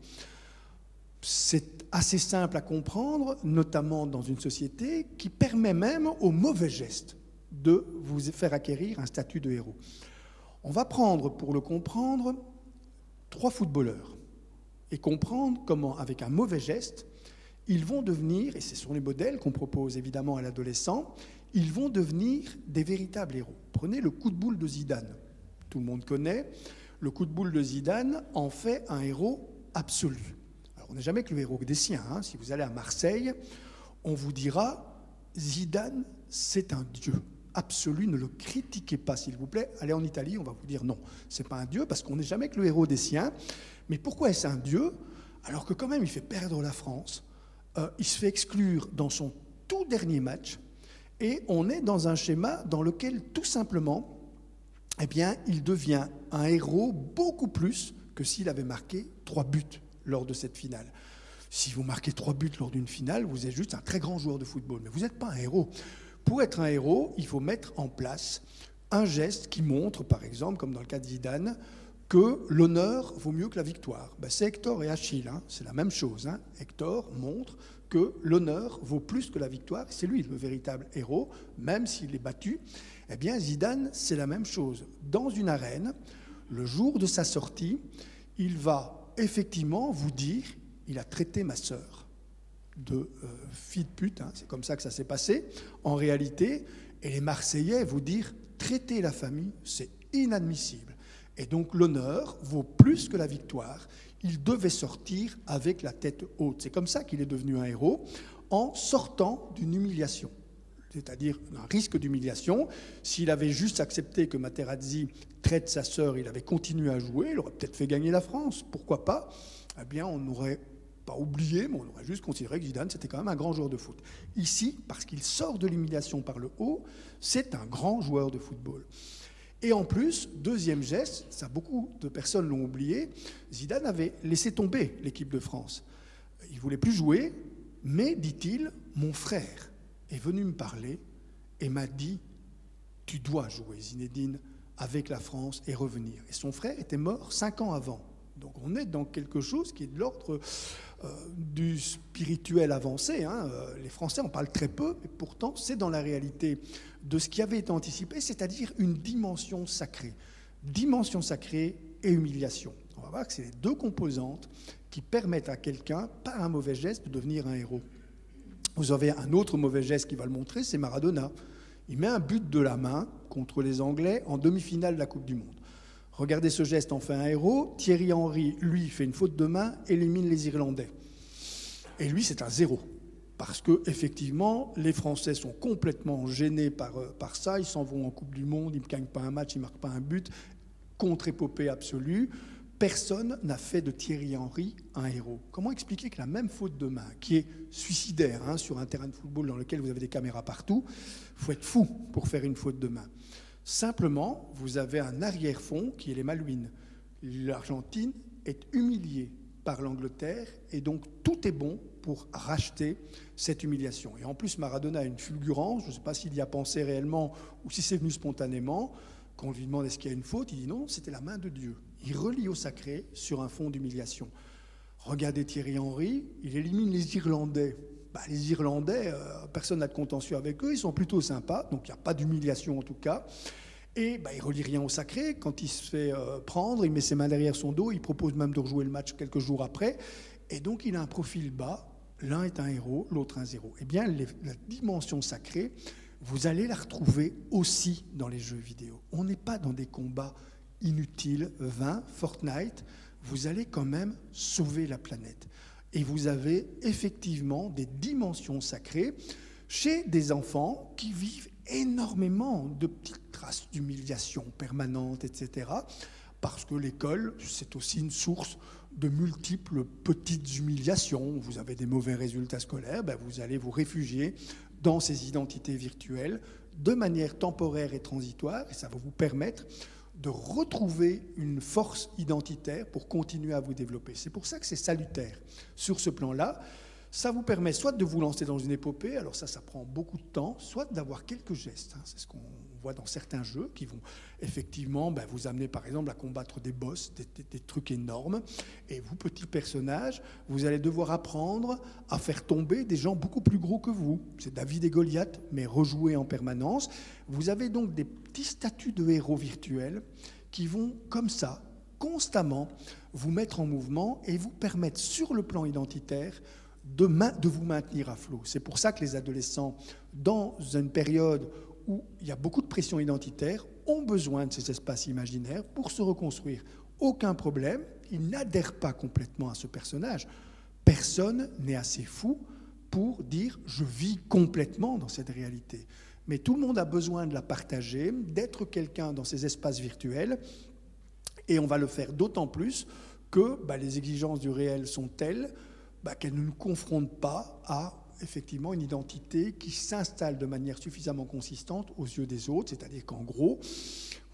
C'est assez simple à comprendre, notamment dans une société qui permet même au mauvais geste de vous faire acquérir un statut de héros. On va prendre, pour le comprendre, 3 footballeurs et comprendre comment, avec un mauvais geste, ils vont devenir, et ce sont les modèles qu'on propose évidemment à l'adolescent, ils vont devenir des véritables héros. Prenez le coup de boule de Zidane. Tout le monde connaît. Le coup de boule de Zidane en fait un héros absolu. Alors, on n'est jamais que le héros des siens. Si vous allez à Marseille, on vous dira Zidane, c'est un dieu absolu, ne le critiquez pas s'il vous plaît. Allez en Italie, on va vous dire non, c'est pas un dieu parce qu'on n'est jamais que le héros des siens. Mais pourquoi est-ce un dieu alors que quand même il fait perdre la France? Il se fait exclure dans son tout dernier match et on est dans un schéma dans lequel tout simplement, il devient un héros beaucoup plus que s'il avait marqué 3 buts lors de cette finale. Si vous marquez 3 buts lors d'une finale, vous êtes juste un très grand joueur de football, mais vous n'êtes pas un héros. Pour être un héros, il faut mettre en place un geste qui montre, par exemple, comme dans le cas de Zidane, que l'honneur vaut mieux que la victoire. C'est Hector et Achille, c'est la même chose. Hector montre que l'honneur vaut plus que la victoire, c'est lui le véritable héros, même s'il est battu. Zidane, c'est la même chose. Dans une arène, le jour de sa sortie, il va effectivement vous dire « il a traité ma sœur de fille de pute », c'est comme ça que ça s'est passé, en réalité, et les Marseillais vous dire « traiter la famille, c'est inadmissible ». Et donc l'honneur vaut plus que la victoire. Il devait sortir avec la tête haute. C'est comme ça qu'il est devenu un héros, en sortant d'une humiliation. c'est-à-dire un risque d'humiliation. S'il avait juste accepté que Materazzi traite sa sœur, il avait continué à jouer, il aurait peut-être fait gagner la France, pourquoi pas? Eh bien, on n'aurait pas oublié, mais on aurait juste considéré que Zidane, c'était quand même un grand joueur de foot. Ici, parce qu'il sort de l'humiliation par le haut, c'est un grand joueur de football. Et en plus, deuxième geste, ça beaucoup de personnes l'ont oublié, Zidane avait laissé tomber l'équipe de France. Il ne voulait plus jouer, mais, dit-il, mon frère est venu me parler et m'a dit « Tu dois jouer, Zinedine, avec la France et revenir ». Et son frère était mort 5 ans avant. Donc on est dans quelque chose qui est de l'ordre du spirituel avancé. Les Français en parlent très peu, mais pourtant c'est dans la réalité de ce qui avait été anticipé, c'est-à-dire une dimension sacrée. Dimension sacrée et humiliation. On va voir que c'est les deux composantes qui permettent à quelqu'un, par un mauvais geste, de devenir un héros. Vous avez un autre mauvais geste qui va le montrer, c'est Maradona. Il met un but de la main contre les Anglais en demi-finale de la Coupe du Monde. Regardez ce geste, en fait un héros. Thierry Henry, lui, fait une faute de main, élimine les Irlandais. Et lui, c'est un 0. Parce que, effectivement, les Français sont complètement gênés par ça. Ils s'en vont en Coupe du Monde, ils ne gagnent pas un match, ils ne marquent pas un but. Contre-épopée absolue. Personne n'a fait de Thierry Henry un héros. Comment expliquer que la même faute de main, qui est suicidaire sur un terrain de football dans lequel vous avez des caméras partout, il faut être fou pour faire une faute de main. Simplement, vous avez un arrière-fond qui est les Malouines. L'Argentine est humiliée par l'Angleterre et donc tout est bon pour racheter cette humiliation. Et en plus, Maradona a une fulgurance, je ne sais pas s'il y a pensé réellement ou si c'est venu spontanément. Quand on lui demande est-ce qu'il y a une faute, il dit non, c'était la main de Dieu. Il relie au sacré sur un fond d'humiliation. Regardez Thierry Henry, il élimine les Irlandais. Les Irlandais, personne n'a de contentieux avec eux, ils sont plutôt sympas, donc il n'y a pas d'humiliation en tout cas. Et il ne relie rien au sacré. Quand il se fait prendre, il met ses mains derrière son dos, il propose même de rejouer le match quelques jours après. Et donc il a un profil bas, l'un est un héros, l'autre un 0. Eh bien, la dimension sacrée, vous allez la retrouver aussi dans les jeux vidéo. On n'est pas dans des combats inutiles, vains, Fortnite, vous allez quand même sauver la planète. Et vous avez effectivement des dimensions sacrées chez des enfants qui vivent énormément de petites traces d'humiliation permanente, etc. Parce que l'école, c'est aussi une source de multiples petites humiliations. Vous avez des mauvais résultats scolaires, vous allez vous réfugier dans ces identités virtuelles de manière temporaire et transitoire, et ça va vous permettre de retrouver une force identitaire pour continuer à vous développer. C'est pour ça que c'est salutaire. Sur ce plan-là, ça vous permet soit de vous lancer dans une épopée, alors ça prend beaucoup de temps, soit d'avoir quelques gestes. C'est ce qu'on voit dans certains jeux qui vont effectivement vous amener par exemple à combattre des boss, des trucs énormes. Et vous, petits personnages, vous allez devoir apprendre à faire tomber des gens beaucoup plus gros que vous. C'est David et Goliath, mais rejoués en permanence. Vous avez donc des petits statuts de héros virtuels qui vont comme ça, constamment, vous mettre en mouvement et vous permettre sur le plan identitaire de vous maintenir à flot. C'est pour ça que les adolescents, dans une période où il y a beaucoup de pression identitaire, ont besoin de ces espaces imaginaires pour se reconstruire. Aucun problème, ils n'adhèrent pas complètement à ce personnage. Personne n'est assez fou pour dire « je vis complètement dans cette réalité ». Mais tout le monde a besoin de la partager, d'être quelqu'un dans ces espaces virtuels, et on va le faire d'autant plus que les exigences du réel sont telles qu'elles ne nous confrontent pas à effectivement une identité qui s'installe de manière suffisamment consistante aux yeux des autres, c'est-à-dire qu'en gros,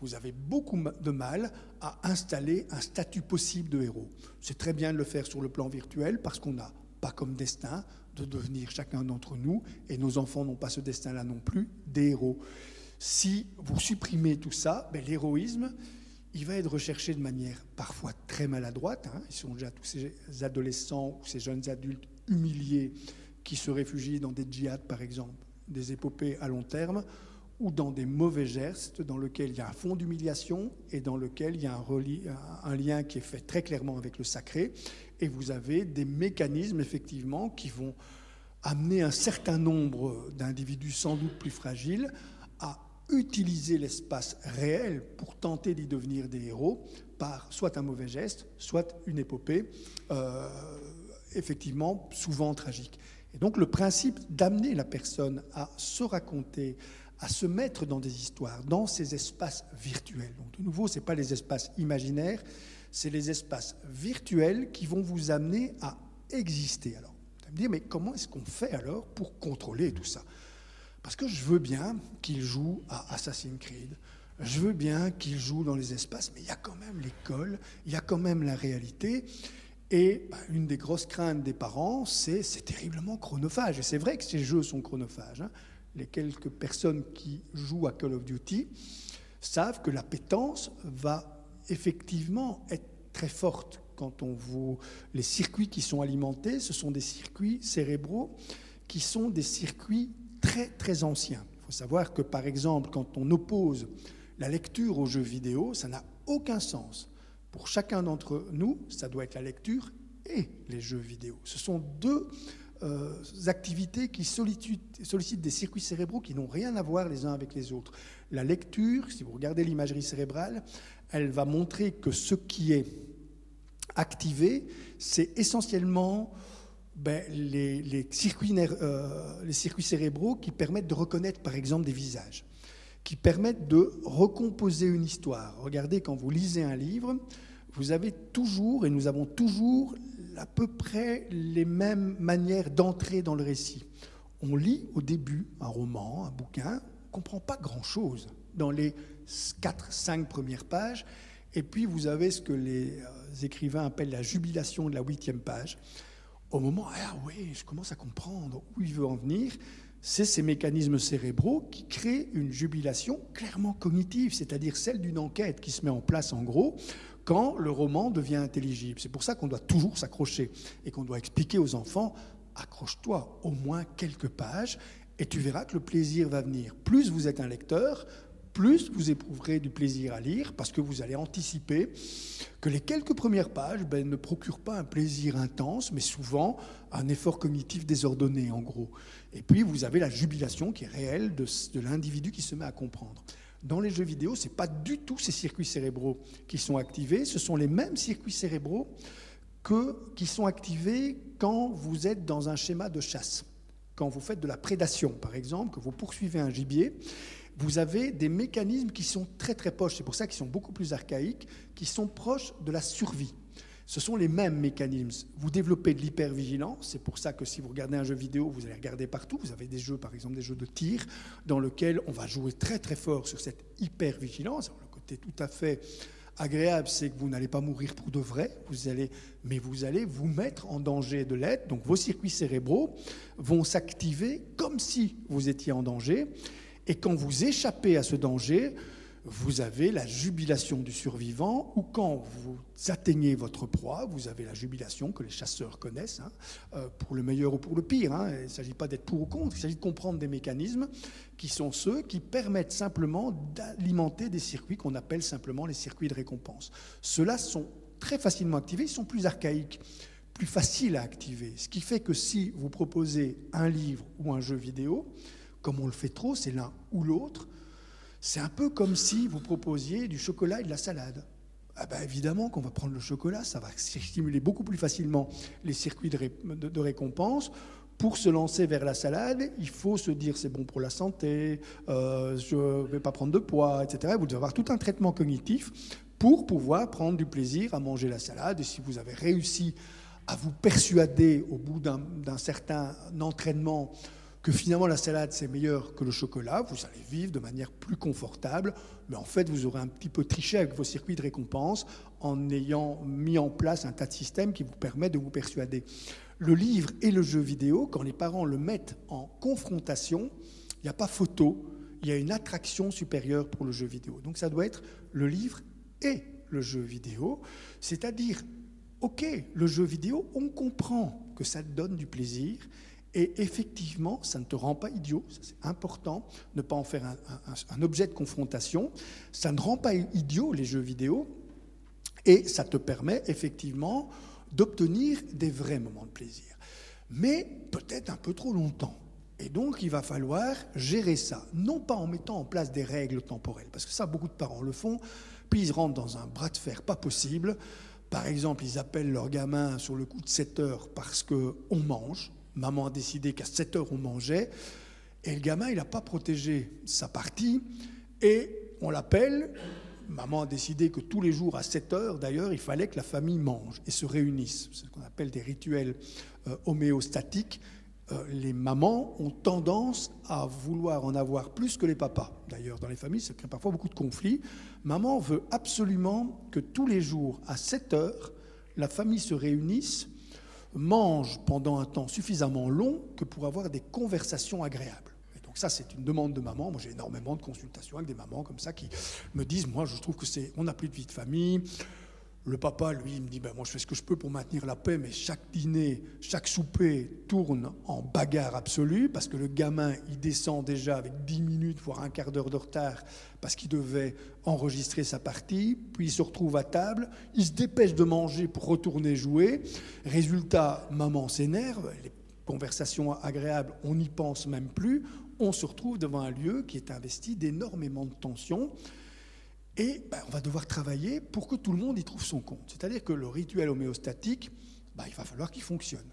vous avez beaucoup de mal à installer un statut possible de héros. C'est très bien de le faire sur le plan virtuel parce qu'on n'a pas comme destin de devenir chacun d'entre nous, et nos enfants n'ont pas ce destin-là non plus, des héros. Si vous supprimez tout ça, l'héroïsme, il va être recherché de manière parfois très maladroite. Ils sont déjà tous ces adolescents ou ces jeunes adultes humiliés qui se réfugient dans des djihad, par exemple, des épopées à long terme, ou dans des mauvais gestes dans lesquels il y a un fond d'humiliation et dans lequel il y a un lien qui est fait très clairement avec le sacré. Et vous avez des mécanismes, effectivement, qui vont amener un certain nombre d'individus sans doute plus fragiles à utiliser l'espace réel pour tenter d'y devenir des héros par soit un mauvais geste, soit une épopée, effectivement, souvent tragique. Et donc le principe d'amener la personne à se raconter, à se mettre dans des histoires, dans ces espaces virtuels. Donc de nouveau, ce n'est pas les espaces imaginaires, c'est les espaces virtuels qui vont vous amener à exister. Alors, vous allez me dire, mais comment est-ce qu'on fait alors pour contrôler tout ça? Parce que je veux bien qu'il joue à Assassin's Creed, je veux bien qu'il joue dans les espaces, mais il y a quand même l'école, il y a quand même la réalité. Et une des grosses craintes des parents, c'est terriblement chronophage. Et c'est vrai que ces jeux sont chronophages. Hein. Les quelques personnes qui jouent à Call of Duty savent que l'appétence va effectivement être très forte quand on voit les circuits qui sont alimentés. Ce sont des circuits cérébraux qui sont des circuits très très anciens. Il faut savoir que par exemple, quand on oppose la lecture aux jeux vidéo, ça n'a aucun sens. Pour chacun d'entre nous, ça doit être la lecture et les jeux vidéo. Ce sont deux activités qui sollicitent des circuits cérébraux qui n'ont rien à voir les uns avec les autres. La lecture, si vous regardez l'imagerie cérébrale, elle va montrer que ce qui est activé, c'est essentiellement les circuits cérébraux qui permettent de reconnaître, par exemple, des visages, qui permettent de recomposer une histoire. Regardez, quand vous lisez un livre, vous avez toujours, et nous avons toujours, à peu près les mêmes manières d'entrer dans le récit. On lit au début un roman, un bouquin, on ne comprend pas grand-chose dans les 4-5 premières pages, et puis vous avez ce que les écrivains appellent la jubilation de la 8e page. Au moment, ah oui, je commence à comprendre où il veut en venir, c'est ces mécanismes cérébraux qui créent une jubilation clairement cognitive, c'est-à-dire celle d'une enquête qui se met en place en gros quand le roman devient intelligible. C'est pour ça qu'on doit toujours s'accrocher et qu'on doit expliquer aux enfants, accroche-toi au moins quelques pages et tu verras que le plaisir va venir. Plus vous êtes un lecteur, plus vous éprouverez du plaisir à lire parce que vous allez anticiper que les quelques premières pages ne procurent pas un plaisir intense, mais souvent un effort cognitif désordonné, en gros. Et puis, vous avez la jubilation qui est réelle de l'individu qui se met à comprendre. Dans les jeux vidéo, ce n'est pas du tout ces circuits cérébraux qui sont activés, ce sont les mêmes circuits cérébraux qui sont activés quand vous êtes dans un schéma de chasse. Quand vous faites de la prédation, par exemple, que vous poursuivez un gibier, vous avez des mécanismes qui sont très très proches, c'est pour ça qu'ils sont beaucoup plus archaïques, qui sont proches de la survie. Ce sont les mêmes mécanismes. Vous développez de l'hypervigilance, c'est pour ça que si vous regardez un jeu vidéo, vous allez regarder partout. Vous avez des jeux, par exemple des jeux de tir, dans lesquels on va jouer très très fort sur cette hypervigilance. Alors, le côté tout à fait agréable, c'est que vous n'allez pas mourir pour de vrai, mais vous allez vous mettre en danger de l'être. Donc vos circuits cérébraux vont s'activer comme si vous étiez en danger. Et quand vous échappez à ce danger, vous avez la jubilation du survivant, ou quand vous atteignez votre proie, vous avez la jubilation que les chasseurs connaissent, pour le meilleur ou pour le pire. Il ne s'agit pas d'être pour ou contre, il s'agit de comprendre des mécanismes qui sont ceux qui permettent simplement d'alimenter des circuits qu'on appelle simplement les circuits de récompense. Ceux-là sont très facilement activés, ils sont plus archaïques, plus faciles à activer. Ce qui fait que si vous proposez un livre ou un jeu vidéo, comme on le fait trop, c'est l'un ou l'autre, c'est un peu comme si vous proposiez du chocolat et de la salade. Évidemment qu'on va prendre le chocolat, ça va stimuler beaucoup plus facilement les circuits de récompense. Pour se lancer vers la salade, il faut se dire c'est bon pour la santé, je ne vais pas prendre de poids, etc. Vous devez avoir tout un traitement cognitif pour pouvoir prendre du plaisir à manger la salade. Et si vous avez réussi à vous persuader au bout d'un certain entraînement que finalement la salade c'est meilleur que le chocolat, vous allez vivre de manière plus confortable, mais en fait vous aurez un petit peu triché avec vos circuits de récompense en ayant mis en place un tas de systèmes qui vous permettent de vous persuader. Le livre et le jeu vidéo, quand les parents le mettent en confrontation, il n'y a pas photo, il y a une attraction supérieure pour le jeu vidéo. Donc ça doit être le livre et le jeu vidéo, c'est-à-dire, ok, le jeu vidéo, on comprend que ça te donne du plaisir. Et effectivement, ça ne te rend pas idiot, ça c'est important, ne pas en faire un objet de confrontation. Ça ne rend pas idiot les jeux vidéo et ça te permet effectivement d'obtenir des vrais moments de plaisir. Mais peut-être un peu trop longtemps. Et donc, il va falloir gérer ça, non pas en mettant en place des règles temporelles, parce que ça, beaucoup de parents le font, puis ils rentrent dans un bras de fer pas possible. Par exemple, ils appellent leur gamin sur le coup de 7 heures parce qu'on mange. Maman a décidé qu'à 7 heures, on mangeait. Et le gamin, il n'a pas protégé sa partie. Et on l'appelle. Maman a décidé que tous les jours, à 7 heures, d'ailleurs, il fallait que la famille mange et se réunisse. C'est ce qu'on appelle des rituels homéostatiques. Les mamans ont tendance à vouloir en avoir plus que les papas. D'ailleurs, dans les familles, ça crée parfois beaucoup de conflits. Maman veut absolument que tous les jours, à 7 heures, la famille se réunisse, mange pendant un temps suffisamment long que pour avoir des conversations agréables. Et donc ça, c'est une demande de maman. Moi, j'ai énormément de consultations avec des mamans comme ça qui me disent, moi, je trouve que on n'a plus de vie de famille. Le papa, lui, il me dit, moi je fais ce que je peux pour maintenir la paix, mais chaque dîner, chaque souper tourne en bagarre absolue, parce que le gamin, il descend déjà avec 10 minutes, voire un quart d'heure de retard, parce qu'il devait enregistrer sa partie, puis il se retrouve à table, il se dépêche de manger pour retourner jouer. Résultat, maman s'énerve, les conversations agréables, on n'y pense même plus, on se retrouve devant un lieu qui est investi d'énormément de tensions. Et on va devoir travailler pour que tout le monde y trouve son compte. C'est-à-dire que le rituel homéostatique, il va falloir qu'il fonctionne.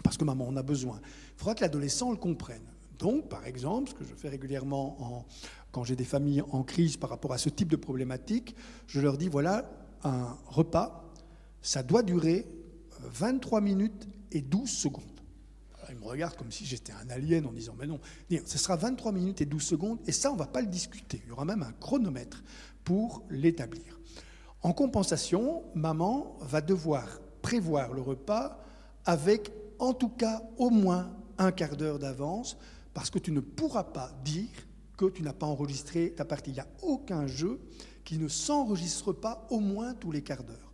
Parce que maman en a besoin. Il faudra que l'adolescent le comprenne. Donc, par exemple, ce que je fais régulièrement quand j'ai des familles en crise par rapport à ce type de problématique, je leur dis, voilà, un repas, ça doit durer 23 minutes et 12 secondes. Il me regarde comme si j'étais un alien en disant « Mais non, ce sera 23 minutes et 12 secondes et ça, on ne va pas le discuter. Il y aura même un chronomètre pour l'établir. » En compensation, maman va devoir prévoir le repas avec, en tout cas, au moins un quart d'heure d'avance parce que tu ne pourras pas dire que tu n'as pas enregistré ta partie. Il n'y a aucun jeu qui ne s'enregistre pas au moins tous les quarts d'heure.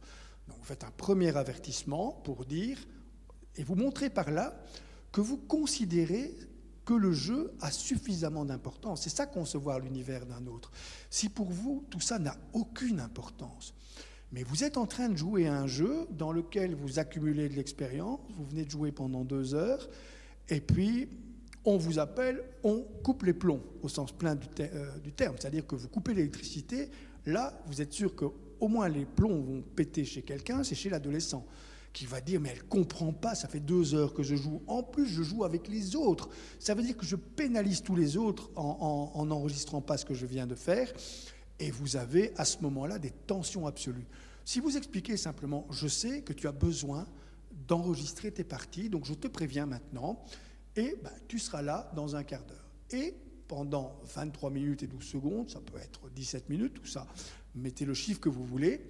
Donc, vous faites un premier avertissement pour dire, et vous montrez par là que vous considérez que le jeu a suffisamment d'importance. C'est ça, concevoir l'univers d'un autre. Si pour vous, tout ça n'a aucune importance, mais vous êtes en train de jouer à un jeu dans lequel vous accumulez de l'expérience, vous venez de jouer pendant 2 heures, et puis on vous appelle, on coupe les plombs, au sens plein du terme, c'est-à-dire que vous coupez l'électricité, là, vous êtes sûr qu'au moins les plombs vont péter chez quelqu'un, c'est chez l'adolescent, qui va dire, mais elle ne comprend pas, ça fait 2 heures que je joue. En plus, je joue avec les autres. Ça veut dire que je pénalise tous les autres en n'enregistrant pas ce que je viens de faire. Et vous avez, à ce moment-là, des tensions absolues. Si vous expliquez simplement, je sais que tu as besoin d'enregistrer tes parties, donc je te préviens maintenant, et tu seras là dans un quart d'heure. Et pendant 23 minutes et 12 secondes, ça peut être 17 minutes, tout ça, mettez le chiffre que vous voulez,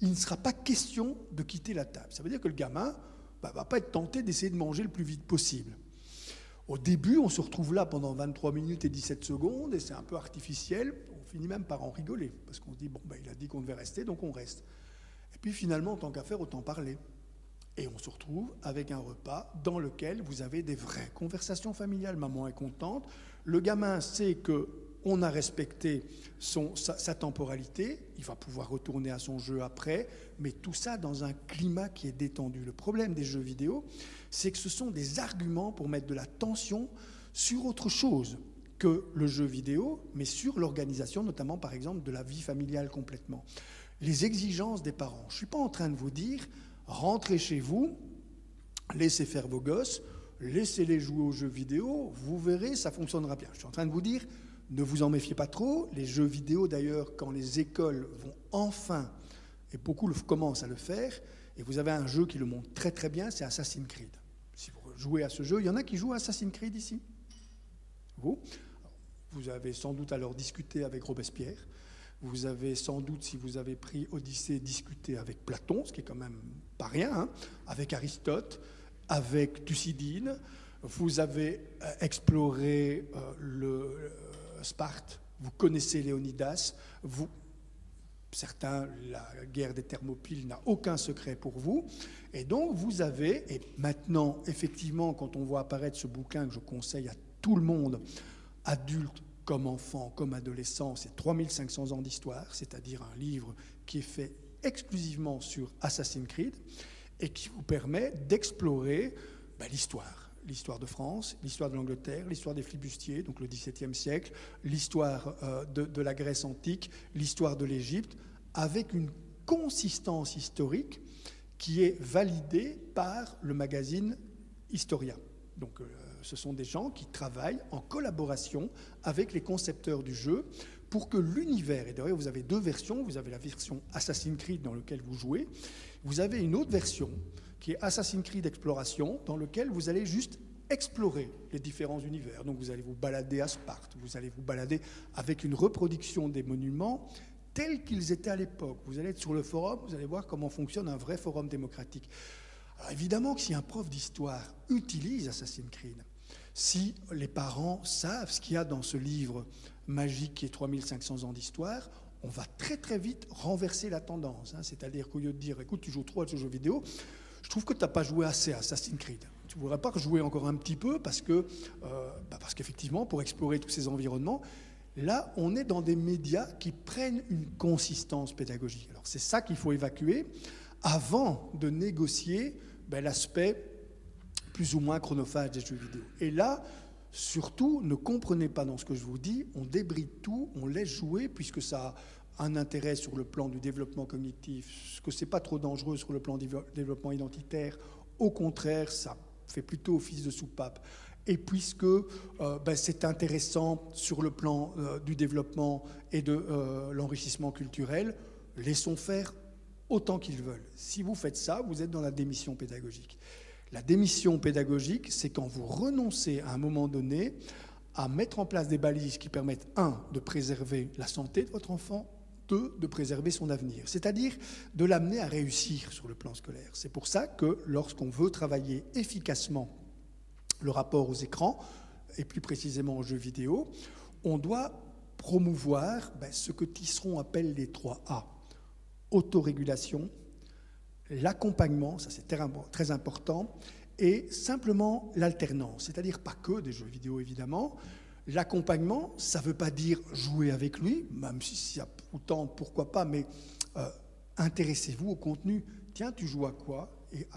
il ne sera pas question de quitter la table. Ça veut dire que le gamin ne va pas être tenté d'essayer de manger le plus vite possible. Au début, on se retrouve là pendant 23 minutes et 17 secondes, et c'est un peu artificiel. On finit même par en rigoler, parce qu'on se dit, il a dit qu'on devait rester, donc on reste. Et puis finalement, en tant qu'affaire, autant parler. Et on se retrouve avec un repas dans lequel vous avez des vraies conversations familiales. Maman est contente, le gamin sait qu'on a respecté sa temporalité, il va pouvoir retourner à son jeu après, mais tout ça dans un climat qui est détendu. Le problème des jeux vidéo, c'est que ce sont des arguments pour mettre de la tension sur autre chose que le jeu vidéo, mais sur l'organisation, notamment par exemple de la vie familiale complètement. Les exigences des parents. Je ne suis pas en train de vous dire, rentrez chez vous, laissez faire vos gosses, laissez-les jouer aux jeux vidéo, vous verrez, ça fonctionnera bien. Je suis en train de vous dire, ne vous en méfiez pas trop. Les jeux vidéo, d'ailleurs, quand les écoles vont enfin, et beaucoup commencent à le faire, et vous avez un jeu qui le montre très très bien, c'est Assassin's Creed. Si vous jouez à ce jeu, il y en a qui jouent à Assassin's Creed ici. Vous avez sans doute alors discuté avec Robespierre. Vous avez sans doute, si vous avez pris Odyssée, discuté avec Platon, ce qui est quand même pas rien, avec Aristote, avec Thucydide. Vous avez exploré Sparte, vous connaissez Léonidas, certains, la guerre des Thermopyles n'a aucun secret pour vous, et donc vous avez, et maintenant, effectivement, quand on voit apparaître ce bouquin que je conseille à tout le monde, adulte comme enfant, comme adolescent, c'est 3500 ans d'histoire, c'est-à-dire un livre qui est fait exclusivement sur Assassin's Creed, et qui vous permet d'explorer l'histoire de France, l'histoire de l'Angleterre, l'histoire des flibustiers, donc le XVIIe siècle, l'histoire de la Grèce antique, l'histoire de l'Égypte, avec une consistance historique qui est validée par le magazine Historia. Donc, ce sont des gens qui travaillent en collaboration avec les concepteurs du jeu pour que l'univers, et d'ailleurs vous avez deux versions, vous avez la version Assassin's Creed dans laquelle vous jouez, vous avez une autre version qui est Assassin's Creed Exploration, dans laquelle vous allez juste explorer les différents univers. Donc vous allez vous balader à Sparte, vous allez vous balader avec une reproduction des monuments tels qu'ils étaient à l'époque. Vous allez être sur le forum, vous allez voir comment fonctionne un vrai forum démocratique. Alors évidemment que si un prof d'histoire utilise Assassin's Creed, si les parents savent ce qu'il y a dans ce livre magique qui est 3500 ans d'histoire, on va très très vite renverser la tendance. C'est-à-dire qu'au lieu de dire « écoute, tu joues trop à ce jeu vidéo, je trouve que tu n'as pas joué assez à Assassin's Creed. Tu ne voudrais pas jouer encore un petit peu parce qu'effectivement, pour explorer tous ces environnements, là, on est dans des médias qui prennent une consistance pédagogique. Alors c'est ça qu'il faut évacuer avant de négocier l'aspect plus ou moins chronophage des jeux vidéo. Et là, surtout, ne comprenez pas dans ce que je vous dis, on débride tout, on laisse jouer, puisque ça a un intérêt sur le plan du développement cognitif, que ce n'est pas trop dangereux sur le plan du développement identitaire. Au contraire, ça fait plutôt office de soupape. Et puisque c'est intéressant sur le plan du développement et de l'enrichissement culturel, laissons faire autant qu'ils veulent. Si vous faites ça, vous êtes dans la démission pédagogique. La démission pédagogique, c'est quand vous renoncez à un moment donné à mettre en place des balises qui permettent, 1, de préserver la santé de votre enfant, 2, de préserver son avenir, c'est-à-dire de l'amener à réussir sur le plan scolaire. C'est pour ça que lorsqu'on veut travailler efficacement le rapport aux écrans, et plus précisément aux jeux vidéo, on doit promouvoir ce que Tisseron appelle les 3A. Autorégulation, l'accompagnement, ça c'est très important, et simplement l'alternance, c'est-à-dire pas que des jeux vidéo évidemment. L'accompagnement, ça ne veut pas dire jouer avec lui, même si y a autant, pourquoi pas, mais intéressez-vous au contenu. Tiens, tu joues à quoi? Et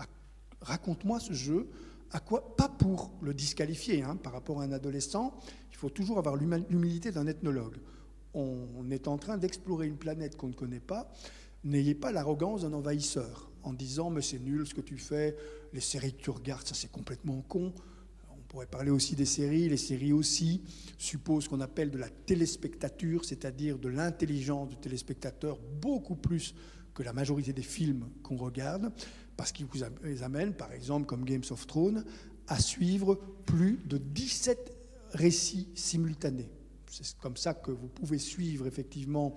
raconte-moi ce jeu. À quoi? Pas pour le disqualifier par rapport à un adolescent, il faut toujours avoir l'humilité d'un ethnologue. On est en train d'explorer une planète qu'on ne connaît pas. N'ayez pas l'arrogance d'un envahisseur en disant « mais c'est nul ce que tu fais, les séries que tu regardes, ça c'est complètement con ». On pourrait parler aussi des séries. Les séries aussi supposent ce qu'on appelle de la téléspectature, c'est-à-dire de l'intelligence du téléspectateur, beaucoup plus que la majorité des films qu'on regarde, parce qu'ils vous amènent, par exemple, comme Game of Thrones, à suivre plus de 17 récits simultanés. C'est comme ça que vous pouvez suivre effectivement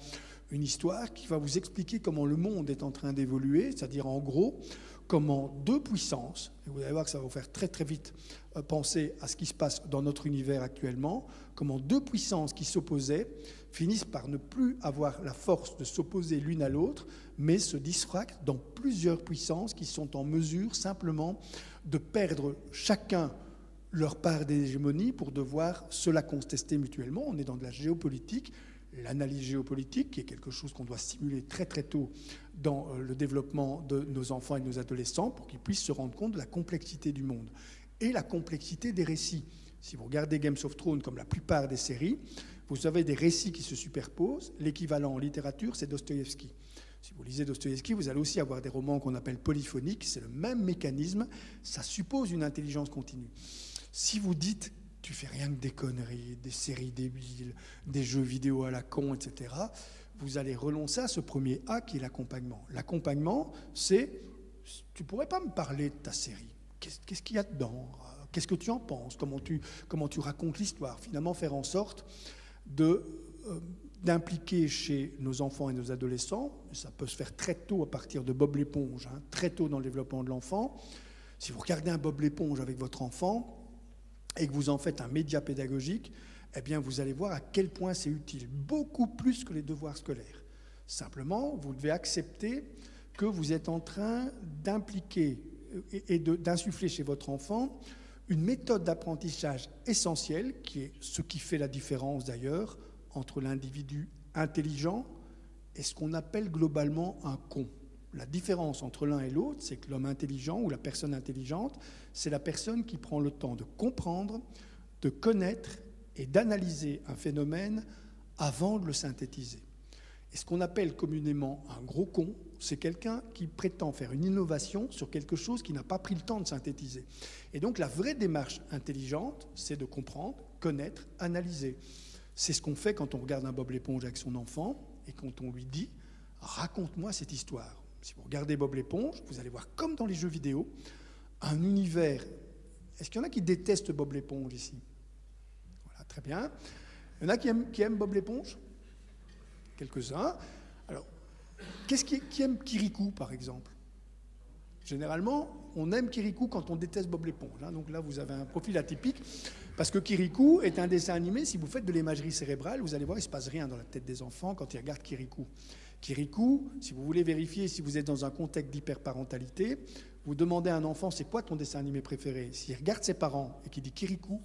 une histoire qui va vous expliquer comment le monde est en train d'évoluer, c'est-à-dire en gros comment deux puissances, et vous allez voir que ça va vous faire très très vite penser à ce qui se passe dans notre univers actuellement, comment deux puissances qui s'opposaient finissent par ne plus avoir la force de s'opposer l'une à l'autre, mais se disfractent dans plusieurs puissances qui sont en mesure simplement de perdre chacun leur part d'hégémonie pour devoir se la contester mutuellement. On est dans de la géopolitique, l'analyse géopolitique, qui est quelque chose qu'on doit stimuler très très tôt dans le développement de nos enfants et de nos adolescents pour qu'ils puissent se rendre compte de la complexité du monde et la complexité des récits. Si vous regardez Game of Thrones comme la plupart des séries, vous avez des récits qui se superposent. L'équivalent en littérature, c'est Dostoïevski. Si vous lisez Dostoïevski, vous allez aussi avoir des romans qu'on appelle polyphoniques. C'est le même mécanisme. Ça suppose une intelligence continue. Si vous dites « tu fais rien que des conneries, des séries débiles, des jeux vidéo à la con, etc. », vous allez renoncer à ce premier A qui est l'accompagnement. L'accompagnement, c'est « tu pourrais pas me parler de ta série? Qu'est-ce qu'il y a dedans? Qu'est-ce que tu en penses? Comment tu racontes l'histoire ?» Finalement, faire en sorte d'impliquer chez nos enfants et nos adolescents, ça peut se faire très tôt à partir de Bob l'éponge, très tôt dans le développement de l'enfant. Si vous regardez un Bob l'éponge avec votre enfant et que vous en faites un média pédagogique, eh bien vous allez voir à quel point c'est utile, beaucoup plus que les devoirs scolaires. Simplement, vous devez accepter que vous êtes en train d'impliquer et d'insuffler chez votre enfant une méthode d'apprentissage essentielle, qui est ce qui fait la différence d'ailleurs entre l'individu intelligent et ce qu'on appelle globalement un con. La différence entre l'un et l'autre, c'est que l'homme intelligent ou la personne intelligente, c'est la personne qui prend le temps de comprendre, de connaître et d'analyser un phénomène avant de le synthétiser. Et ce qu'on appelle communément un gros con, c'est quelqu'un qui prétend faire une innovation sur quelque chose qui n'a pas pris le temps de synthétiser. Et donc la vraie démarche intelligente, c'est de comprendre, connaître, analyser. C'est ce qu'on fait quand on regarde un Bob l'éponge avec son enfant et quand on lui dit « raconte-moi cette histoire ». Si vous regardez Bob l'éponge, vous allez voir comme dans les jeux vidéo, un univers. Est-ce qu'il y en a qui détestent Bob l'éponge ici? Voilà, très bien. Il y en a qui aiment Bob l'éponge? Quelques-uns. Alors, qui aime Kirikou, par exemple? Généralement, on aime Kirikou quand on déteste Bob l'éponge. Hein. Donc là, vous avez un profil atypique. Parce que Kirikou est un dessin animé. Si vous faites de l'imagerie cérébrale, vous allez voir, il ne se passe rien dans la tête des enfants quand ils regardent Kirikou. Kirikou, si vous voulez vérifier si vous êtes dans un contexte d'hyperparentalité, vous demandez à un enfant, c'est quoi ton dessin animé préféré? S'il regarde ses parents et qu'il dit Kirikou,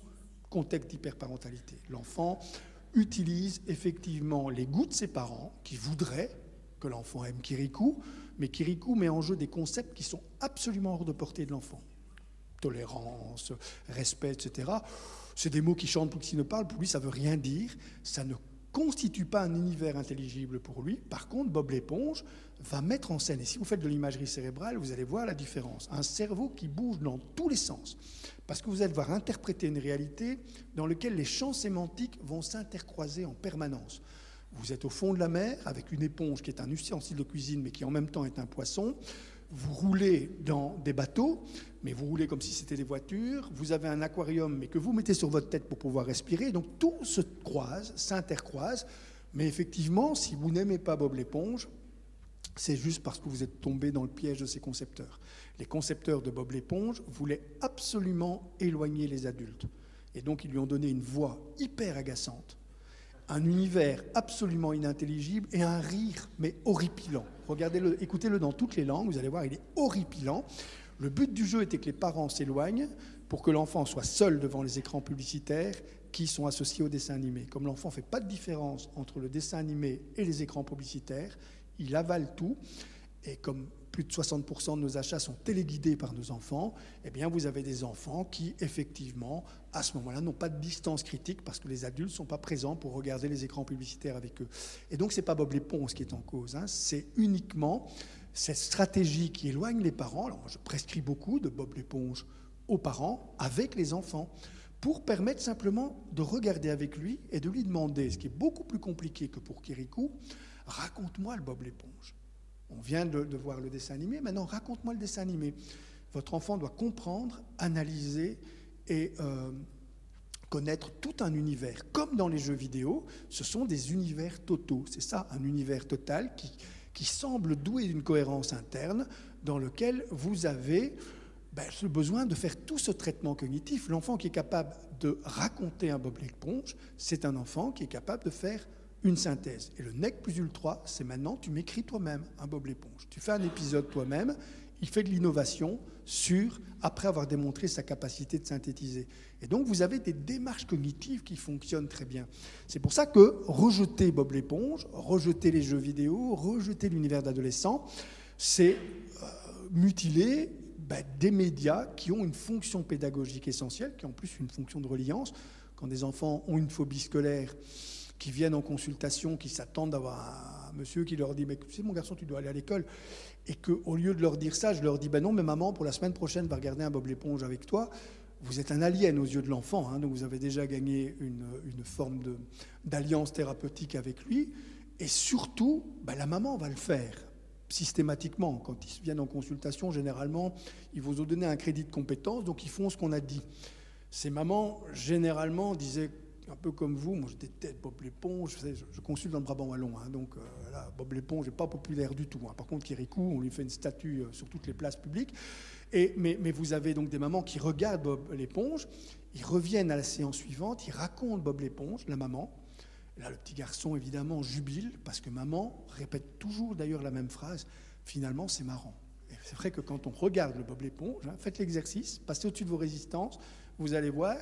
contexte d'hyperparentalité. L'enfant utilise effectivement les goûts de ses parents qui voudraient que l'enfant aime Kirikou, mais Kirikou met en jeu des concepts qui sont absolument hors de portée de l'enfant. Tolérance, respect, etc. C'est des mots qui chantent pour qu'il ne parle. Pour lui, ça ne veut rien dire. Ça ne constitue pas un univers intelligible pour lui. Par contre, Bob l'éponge va mettre en scène, et si vous faites de l'imagerie cérébrale, vous allez voir la différence. Un cerveau qui bouge dans tous les sens. Parce que vous allez devoir interpréter une réalité dans laquelle les champs sémantiques vont s'intercroiser en permanence. Vous êtes au fond de la mer avec une éponge qui est un ustensile de cuisine mais qui en même temps est un poisson. Vous roulez dans des bateaux, mais vous roulez comme si c'était des voitures. Vous avez un aquarium mais que vous mettez sur votre tête pour pouvoir respirer. Donc tout se croise, s'intercroise. Mais effectivement, si vous n'aimez pas Bob l'éponge, c'est juste parce que vous êtes tombé dans le piège de ces concepteurs. Les concepteurs de Bob l'éponge voulaient absolument éloigner les adultes. Et donc ils lui ont donné une voix hyper agaçante, un univers absolument inintelligible et un rire, mais horripilant. Regardez-le, écoutez-le dans toutes les langues, vous allez voir, il est horripilant. Le but du jeu était que les parents s'éloignent pour que l'enfant soit seul devant les écrans publicitaires qui sont associés au dessin animé. Comme l'enfant ne fait pas de différence entre le dessin animé et les écrans publicitaires, il avale tout. Et comme plus de 60% de nos achats sont téléguidés par nos enfants, eh bien vous avez des enfants qui, effectivement, à ce moment-là, n'ont pas de distance critique parce que les adultes ne sont pas présents pour regarder les écrans publicitaires avec eux. Et donc, ce n'est pas Bob l'éponge qui est en cause, hein, c'est uniquement cette stratégie qui éloigne les parents. Alors, moi, je prescris beaucoup de Bob l'éponge aux parents avec les enfants pour permettre simplement de regarder avec lui et de lui demander, ce qui est beaucoup plus compliqué que pour Kirikou, raconte-moi le Bob l'éponge. On vient de voir le dessin animé, maintenant raconte-moi le dessin animé. Votre enfant doit comprendre, analyser et connaître tout un univers. Comme dans les jeux vidéo, ce sont des univers totaux. C'est ça, un univers total qui semble doué d'une cohérence interne dans lequel vous avez ce besoin de faire tout ce traitement cognitif. L'enfant qui est capable de raconter un Bob l'éponge, c'est un enfant qui est capable de faire une synthèse. Et le nec plus ultra, c'est maintenant, tu m'écris toi-même un Bob l'éponge. Tu fais un épisode toi-même, il fait de l'innovation après avoir démontré sa capacité de synthétiser. Et donc, vous avez des démarches cognitives qui fonctionnent très bien. C'est pour ça que rejeter Bob l'éponge, rejeter les jeux vidéo, rejeter l'univers d'adolescents, c'est mutiler des médias qui ont une fonction pédagogique essentielle, qui ont en plus une fonction de reliance. Quand des enfants ont une phobie scolaire, qui viennent en consultation, qui s'attendent d'avoir un monsieur qui leur dit « Mais tu sais, mon garçon, tu dois aller à l'école ». Et qu'au lieu de leur dire ça, je leur dis « Non, mais maman, pour la semaine prochaine, va regarder un Bob l'éponge avec toi ». Vous êtes un alien aux yeux de l'enfant, hein, donc vous avez déjà gagné une forme d'alliance thérapeutique avec lui. Et surtout, la maman va le faire systématiquement. Quand ils viennent en consultation, généralement, ils vous ont donné un crédit de compétence, donc ils font ce qu'on a dit. Ces mamans, généralement, disaient un peu comme vous, moi je déteste Bob l'éponge, je consulte dans le Brabant wallon, hein, donc là, Bob l'éponge n'est pas populaire du tout. Hein. Par contre, Kirikou, on lui fait une statue sur toutes les places publiques. Mais vous avez donc des mamans qui regardent Bob l'éponge, ils reviennent à la séance suivante, ils racontent Bob l'éponge, la maman. Là, le petit garçon, évidemment, jubile, parce que maman répète toujours d'ailleurs la même phrase, finalement, c'est marrant. Et c'est vrai que quand on regarde le Bob l'éponge, hein, faites l'exercice, passez au-dessus de vos résistances, vous allez voir.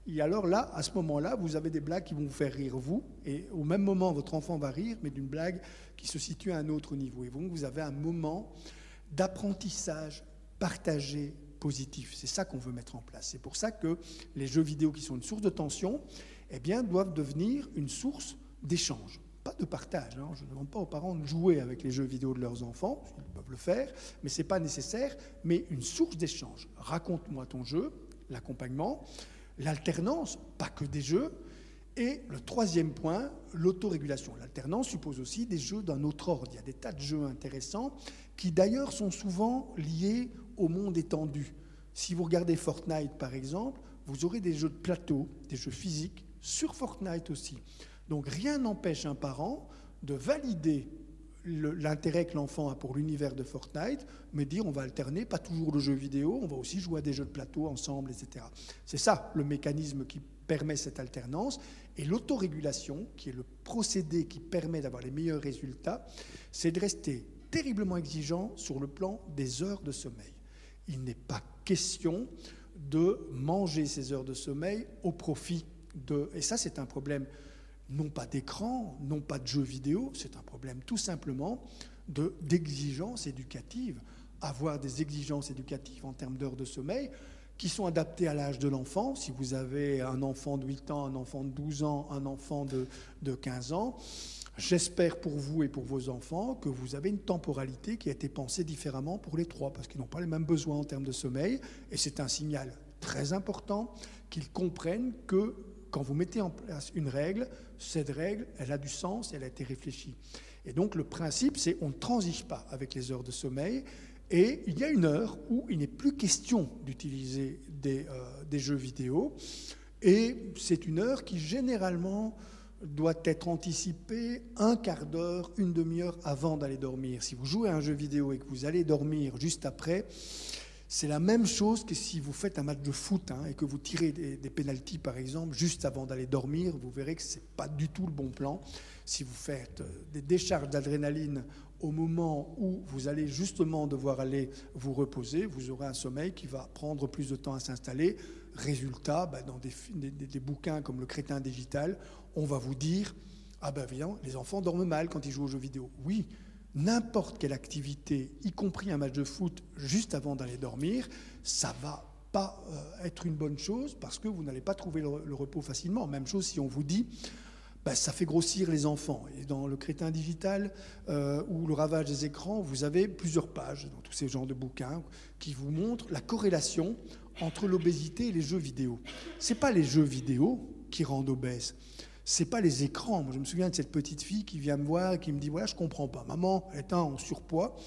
Et alors là, à ce moment-là, vous avez des blagues qui vont vous faire rire, vous, et au même moment, votre enfant va rire, mais d'une blague qui se situe à un autre niveau. Et donc, vous avez un moment d'apprentissage partagé, positif. C'est ça qu'on veut mettre en place. C'est pour ça que les jeux vidéo qui sont une source de tension, doivent devenir une source d'échange. pas de partage. Je ne demande pas aux parents de jouer avec les jeux vidéo de leurs enfants, ils peuvent le faire, mais ce n'est pas nécessaire, mais une source d'échange. Raconte-moi ton jeu, l'accompagnement, l'alternance, pas que des jeux, et le troisième point, l'autorégulation. L'alternance suppose aussi des jeux d'un autre ordre. Il y a des tas de jeux intéressants qui d'ailleurs sont souvent liés au monde étendu. Si vous regardez Fortnite par exemple, vous aurez des jeux de plateau, des jeux physiques, sur Fortnite aussi. Donc rien n'empêche un parent de valider l'intérêt que l'enfant a pour l'univers de Fortnite, mais dire on va alterner, pas toujours le jeu vidéo, on va aussi jouer à des jeux de plateau ensemble, etc. C'est ça le mécanisme qui permet cette alternance. Et l'autorégulation, qui est le procédé qui permet d'avoir les meilleurs résultats, c'est de rester terriblement exigeant sur le plan des heures de sommeil. Il n'est pas question de manger ces heures de sommeil au profit de... Et ça, c'est un problème non pas d'écran, non pas de jeux vidéo, c'est un problème tout simplement d'exigence éducative. Avoir des exigences éducatives en termes d'heures de sommeil qui sont adaptées à l'âge de l'enfant. Si vous avez un enfant de 8 ans, un enfant de 12 ans, un enfant de 15 ans, j'espère pour vous et pour vos enfants que vous avez une temporalité qui a été pensée différemment pour les trois, parce qu'ils n'ont pas les mêmes besoins en termes de sommeil, et c'est un signal très important qu'ils comprennent que quand vous mettez en place une règle, cette règle, elle a du sens, elle a été réfléchie. Et donc le principe, c'est on ne transige pas avec les heures de sommeil, et il y a une heure où il n'est plus question d'utiliser des jeux vidéo, et c'est une heure qui généralement doit être anticipée un quart d'heure, une demi-heure avant d'aller dormir. Si vous jouez à un jeu vidéo et que vous allez dormir juste après, c'est la même chose que si vous faites un match de foot et que vous tirez des pénaltys, par exemple, juste avant d'aller dormir. Vous verrez que ce n'est pas du tout le bon plan. Si vous faites des décharges d'adrénaline au moment où vous allez justement devoir aller vous reposer, vous aurez un sommeil qui va prendre plus de temps à s'installer. Résultat, dans des bouquins comme Le Crétin Digital, on va vous dire « Ah ben évidemment, les enfants dorment mal quand ils jouent aux jeux vidéo. » Oui, n'importe quelle activité, y compris un match de foot, juste avant d'aller dormir, ça ne va pas être une bonne chose parce que vous n'allez pas trouver le repos facilement. Même chose si on vous dit ça fait grossir les enfants. Et dans Le Crétin Digital ou Le Ravage des écrans, vous avez plusieurs pages dans tous ces genres de bouquins qui vous montrent la corrélation entre l'obésité et les jeux vidéo. Ce n'est pas les jeux vidéo qui rendent obèse. Ce n'est pas les écrans. Moi, je me souviens de cette petite fille qui vient me voir et qui me dit « Voilà, je ne comprends pas. Maman est en surpoids. »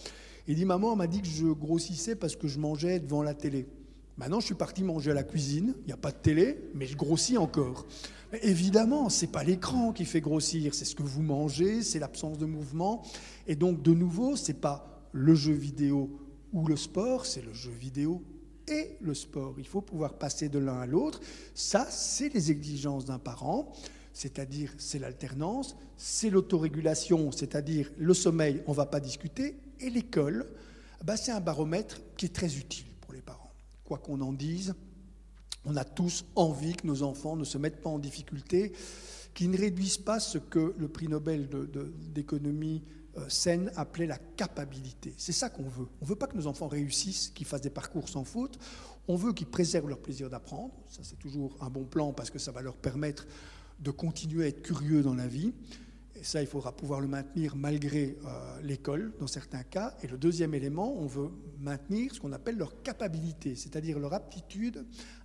Et dit « Maman m'a dit que je grossissais parce que je mangeais devant la télé. Maintenant, je suis parti manger à la cuisine. Il n'y a pas de télé, mais je grossis encore. » Mais évidemment, ce n'est pas l'écran qui fait grossir. C'est ce que vous mangez, c'est l'absence de mouvement. Et donc, de nouveau, ce n'est pas le jeu vidéo ou le sport, c'est le jeu vidéo et le sport. Il faut pouvoir passer de l'un à l'autre. Ça, c'est les exigences d'un parent. C'est-à-dire, c'est l'alternance, c'est l'autorégulation, c'est-à-dire le sommeil, on ne va pas discuter, et l'école, c'est un baromètre qui est très utile pour les parents. Quoi qu'on en dise, on a tous envie que nos enfants ne se mettent pas en difficulté, qu'ils ne réduisent pas ce que le prix Nobel d'économie saine appelait la capacité. C'est ça qu'on veut. On ne veut pas que nos enfants réussissent, qu'ils fassent des parcours sans faute, on veut qu'ils préservent leur plaisir d'apprendre, ça c'est toujours un bon plan parce que ça va leur permettre de continuer à être curieux dans la vie. Et ça, il faudra pouvoir le maintenir malgré l'école, dans certains cas. Et le deuxième élément, on veut maintenir ce qu'on appelle leur capacité, c'est-à-dire leur aptitude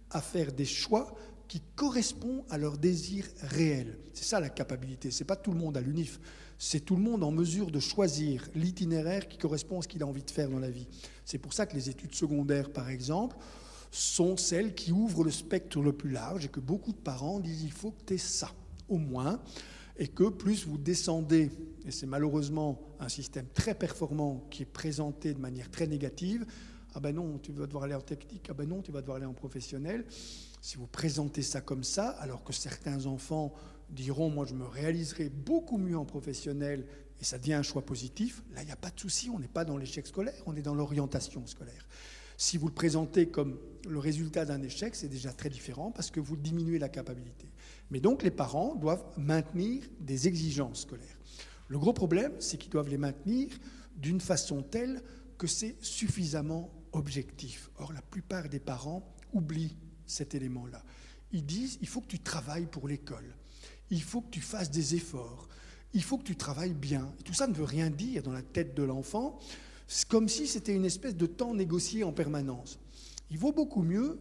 à faire des choix qui correspondent à leurs désirs réels. C'est ça la capacité. Ce n'est pas tout le monde à l'UNIF. C'est tout le monde en mesure de choisir l'itinéraire qui correspond à ce qu'il a envie de faire dans la vie. C'est pour ça que les études secondaires, par exemple, sont celles qui ouvrent le spectre le plus large et que beaucoup de parents disent il faut que tu aies ça, au moins, et que plus vous descendez, et c'est malheureusement un système très performant qui est présenté de manière très négative, ah ben non, tu vas devoir aller en technique, ah ben non, tu vas devoir aller en professionnel. Si vous présentez ça comme ça, alors que certains enfants diront moi je me réaliserai beaucoup mieux en professionnel et ça devient un choix positif, là il n'y a pas de souci, on n'est pas dans l'échec scolaire, on est dans l'orientation scolaire. Si vous le présentez comme le résultat d'un échec, c'est déjà très différent parce que vous diminuez la capacité. Mais donc les parents doivent maintenir des exigences scolaires. Le gros problème, c'est qu'ils doivent les maintenir d'une façon telle que c'est suffisamment objectif. Or, la plupart des parents oublient cet élément-là. Ils disent, il faut que tu travailles pour l'école, il faut que tu fasses des efforts, il faut que tu travailles bien. Et tout ça ne veut rien dire dans la tête de l'enfant. C'est comme si c'était une espèce de temps négocié en permanence. Il vaut beaucoup mieux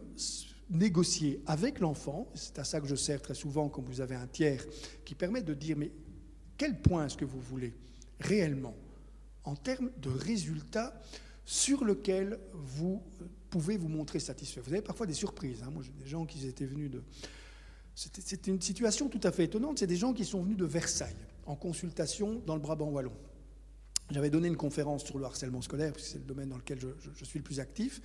négocier avec l'enfant. C'est à ça que je sers très souvent quand vous avez un tiers qui permet de dire mais quel point est-ce que vous voulez réellement en termes de résultats sur lequel vous pouvez vous montrer satisfait. Vous avez parfois des surprises. Moi, j'ai des gens qui étaient venus de... C'était une situation tout à fait étonnante. C'est des gens qui sont venus de Versailles en consultation dans le Brabant wallon. J'avais donné une conférence sur le harcèlement scolaire, parce que c'est le domaine dans lequel je suis le plus actif.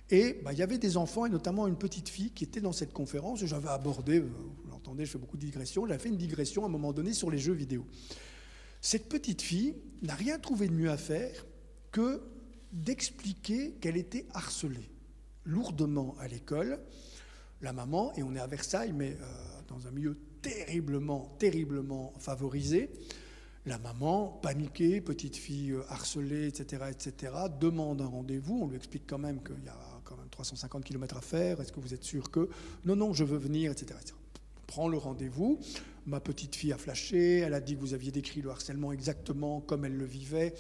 Et il y avait des enfants, et notamment une petite fille, qui était dans cette conférence. Et j'avais abordé, vous l'entendez, je fais beaucoup de digressions, j'avais fait une digression à un moment donné sur les jeux vidéo. Cette petite fille n'a rien trouvé de mieux à faire que d'expliquer qu'elle était harcelée lourdement à l'école. La maman, et on est à Versailles, mais dans un milieu terriblement, terriblement favorisé, la maman, paniquée, petite fille harcelée, etc., demande un rendez-vous. On lui explique quand même qu'il y a quand même 350 km à faire. Est-ce que vous êtes sûr que... Non, je veux venir, etc. On prend le rendez-vous. Ma petite fille a flashé. Elle a dit que vous aviez décrit le harcèlement exactement comme elle le vivait.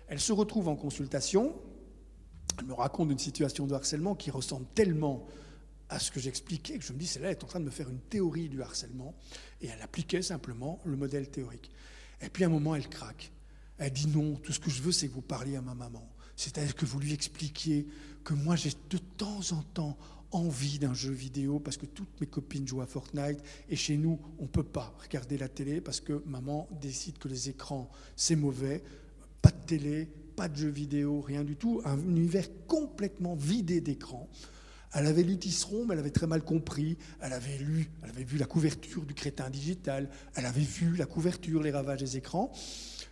Elle se retrouve en consultation. Elle me raconte une situation de harcèlement qui ressemble tellement à ce que j'expliquais que je me dis, celle-là est en train de me faire une théorie du harcèlement. Et elle appliquait simplement le modèle théorique. Et puis à un moment, elle craque. Elle dit non, tout ce que je veux, c'est que vous parliez à ma maman. C'est-à-dire que vous lui expliquiez que moi, j'ai de temps en temps envie d'un jeu vidéo parce que toutes mes copines jouent à Fortnite et chez nous, on ne peut pas regarder la télé parce que maman décide que les écrans, c'est mauvais. Pas de télé, pas de jeux vidéo, rien du tout. Un univers complètement vidé d'écran. Elle avait lu Tisserand, mais elle avait très mal compris. Elle avait vu la couverture du Crétin digital. Elle avait vu la couverture, les ravages des écrans.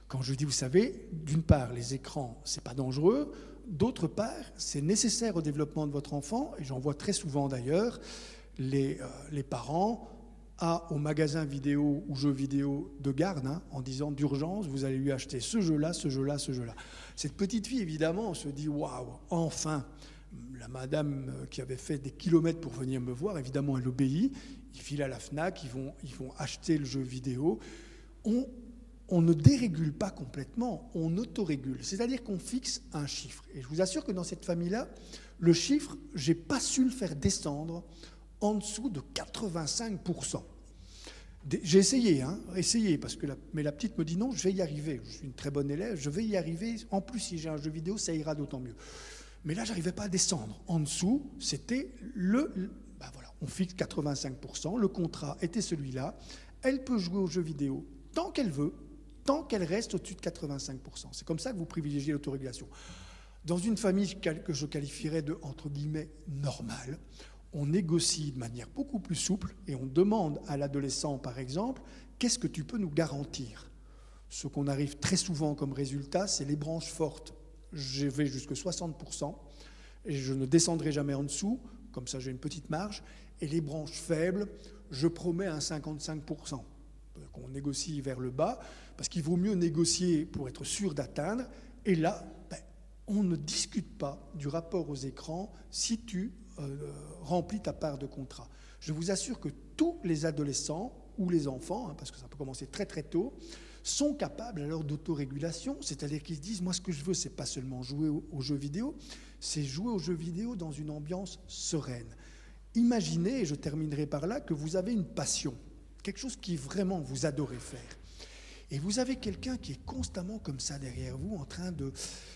Quand je dis, vous savez, d'une part, les écrans, c'est pas dangereux. D'autre part, c'est nécessaire au développement de votre enfant. Et j'en vois très souvent d'ailleurs, les parents au magasin vidéo ou jeux vidéo de garde, en disant d'urgence, vous allez lui acheter ce jeu-là, ce jeu-là, ce jeu-là. Cette petite fille, évidemment, on se dit, waouh, enfin. La madame qui avait fait des kilomètres pour venir me voir, évidemment, elle obéit. Ils filent à la FNAC, ils vont acheter le jeu vidéo. On ne dérégule pas complètement, on autorégule. C'est-à-dire qu'on fixe un chiffre. Et je vous assure que dans cette famille-là, le chiffre, je n'ai pas su le faire descendre en dessous de 85%. J'ai essayé, parce que mais la petite me dit non, je vais y arriver. Je suis une très bonne élève, je vais y arriver. En plus, si j'ai un jeu vidéo, ça ira d'autant mieux. Mais là, je n'arrivais pas à descendre. En dessous, c'était on fixe 85%, le contrat était celui-là. Elle peut jouer aux jeux vidéo tant qu'elle veut, tant qu'elle reste au-dessus de 85%. C'est comme ça que vous privilégiez l'autorégulation. Dans une famille que je qualifierais de, entre guillemets, normale, on négocie de manière beaucoup plus souple et on demande à l'adolescent, par exemple, qu'est-ce que tu peux nous garantir ? Ce qu'on arrive très souvent comme résultat, c'est les branches fortes. Je vais jusqu'à 60% et je ne descendrai jamais en dessous, comme ça j'ai une petite marge. Et les branches faibles, je promets un 55%. On négocie vers le bas, parce qu'il vaut mieux négocier pour être sûr d'atteindre. Et là, on ne discute pas du rapport aux écrans si tu remplis ta part de contrat. Je vous assure que tous les adolescents ou les enfants, parce que ça peut commencer très très tôt, sont capables alors d'autorégulation, c'est-à-dire qu'ils se disent, moi ce que je veux, c'est pas seulement jouer aux jeux vidéo, c'est jouer aux jeux vidéo dans une ambiance sereine. Imaginez, et je terminerai par là, que vous avez une passion, quelque chose qui vraiment vous adorez faire. Et vous avez quelqu'un qui est constamment comme ça derrière vous, en train de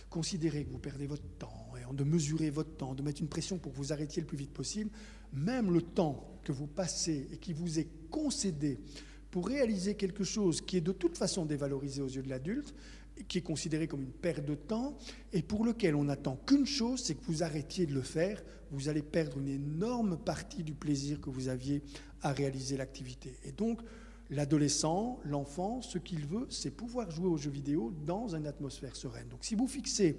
considérer que vous perdez votre temps, et de mesurer votre temps, de mettre une pression pour que vous arrêtiez le plus vite possible. Même le temps que vous passez et qui vous est concédé pour réaliser quelque chose qui est de toute façon dévalorisé aux yeux de l'adulte, qui est considéré comme une perte de temps, et pour lequel on n'attend qu'une chose, c'est que vous arrêtiez de le faire, vous allez perdre une énorme partie du plaisir que vous aviez à réaliser l'activité. Et donc, l'adolescent, l'enfant, ce qu'il veut, c'est pouvoir jouer aux jeux vidéo dans une atmosphère sereine. Donc si vous fixez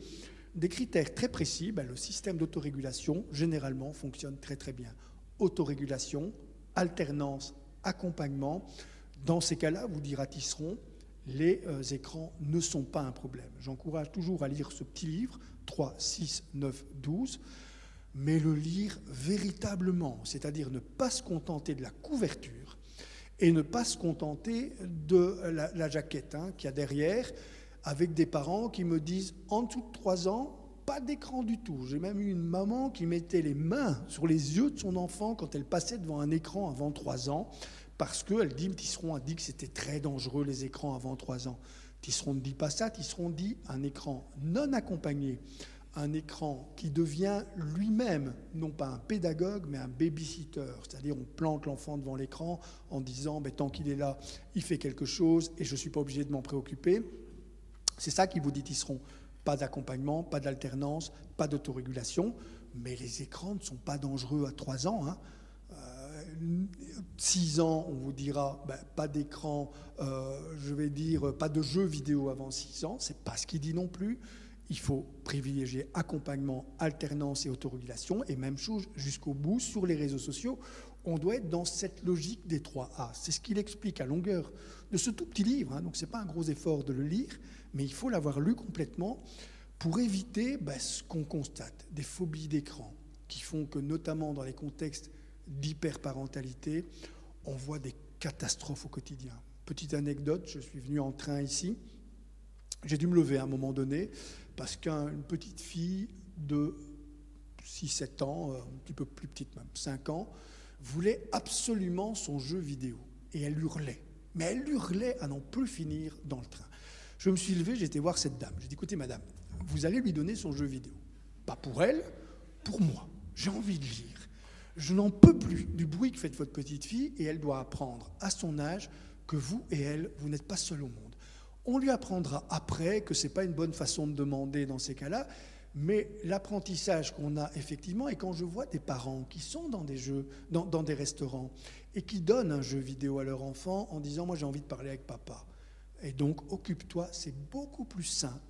des critères très précis, le système d'autorégulation, généralement, fonctionne très très bien. Autorégulation, alternance, accompagnement. Dans ces cas-là, vous dira Tisserand, les écrans ne sont pas un problème. J'encourage toujours à lire ce petit livre, 3, 6, 9, 12, mais le lire véritablement, c'est-à-dire ne pas se contenter de la couverture et ne pas se contenter de la jaquette qu'il y a derrière, avec des parents qui me disent en dessous de 3 ans, pas d'écran du tout. J'ai même eu une maman qui mettait les mains sur les yeux de son enfant quand elle passait devant un écran avant 3 ans, parce qu'elle dit, Tisseron a dit que c'était très dangereux les écrans avant 3 ans. Tisseron ne dit pas ça, Tisseron dit un écran non accompagné, un écran qui devient lui-même, non pas un pédagogue, mais un babysitter. C'est-à-dire on plante l'enfant devant l'écran en disant tant qu'il est là, il fait quelque chose et je ne suis pas obligé de m'en préoccuper. C'est ça qui vous dit Tisseron. Pas d'accompagnement, pas d'alternance, pas d'autorégulation, mais les écrans ne sont pas dangereux à 3 ans. 6 ans, on vous dira pas d'écran, je vais dire pas de jeux vidéo avant 6 ans, c'est pas ce qu'il dit non plus. Il faut privilégier accompagnement, alternance et autorégulation, et même chose jusqu'au bout sur les réseaux sociaux. On doit être dans cette logique des 3A. C'est ce qu'il explique à longueur de ce tout petit livre, donc ce n'est pas un gros effort de le lire, mais il faut l'avoir lu complètement pour éviter ce qu'on constate, des phobies d'écran, qui font que, notamment dans les contextes d'hyperparentalité, on voit des catastrophes au quotidien. Petite anecdote, je suis venu en train ici, j'ai dû me lever à un moment donné, parce qu'une petite fille de 6-7 ans, un petit peu plus petite même, 5 ans, voulait absolument son jeu vidéo. Et elle hurlait. Mais elle hurlait à n'en plus finir dans le train. Je me suis levé, j'ai été voir cette dame. J'ai dit, écoutez madame, vous allez lui donner son jeu vidéo. Pas pour elle, pour moi. J'ai envie de lire. Je n'en peux plus du bruit que fait votre petite fille et elle doit apprendre à son âge que vous et elle, vous n'êtes pas seuls au monde. On lui apprendra après que ce n'est pas une bonne façon de demander dans ces cas-là, mais l'apprentissage qu'on a effectivement, et quand je vois des parents qui sont dans des jeux, dans des restaurants, et qui donnent un jeu vidéo à leur enfant en disant « moi j'ai envie de parler avec papa ». Et donc occupe-toi, c'est beaucoup plus sain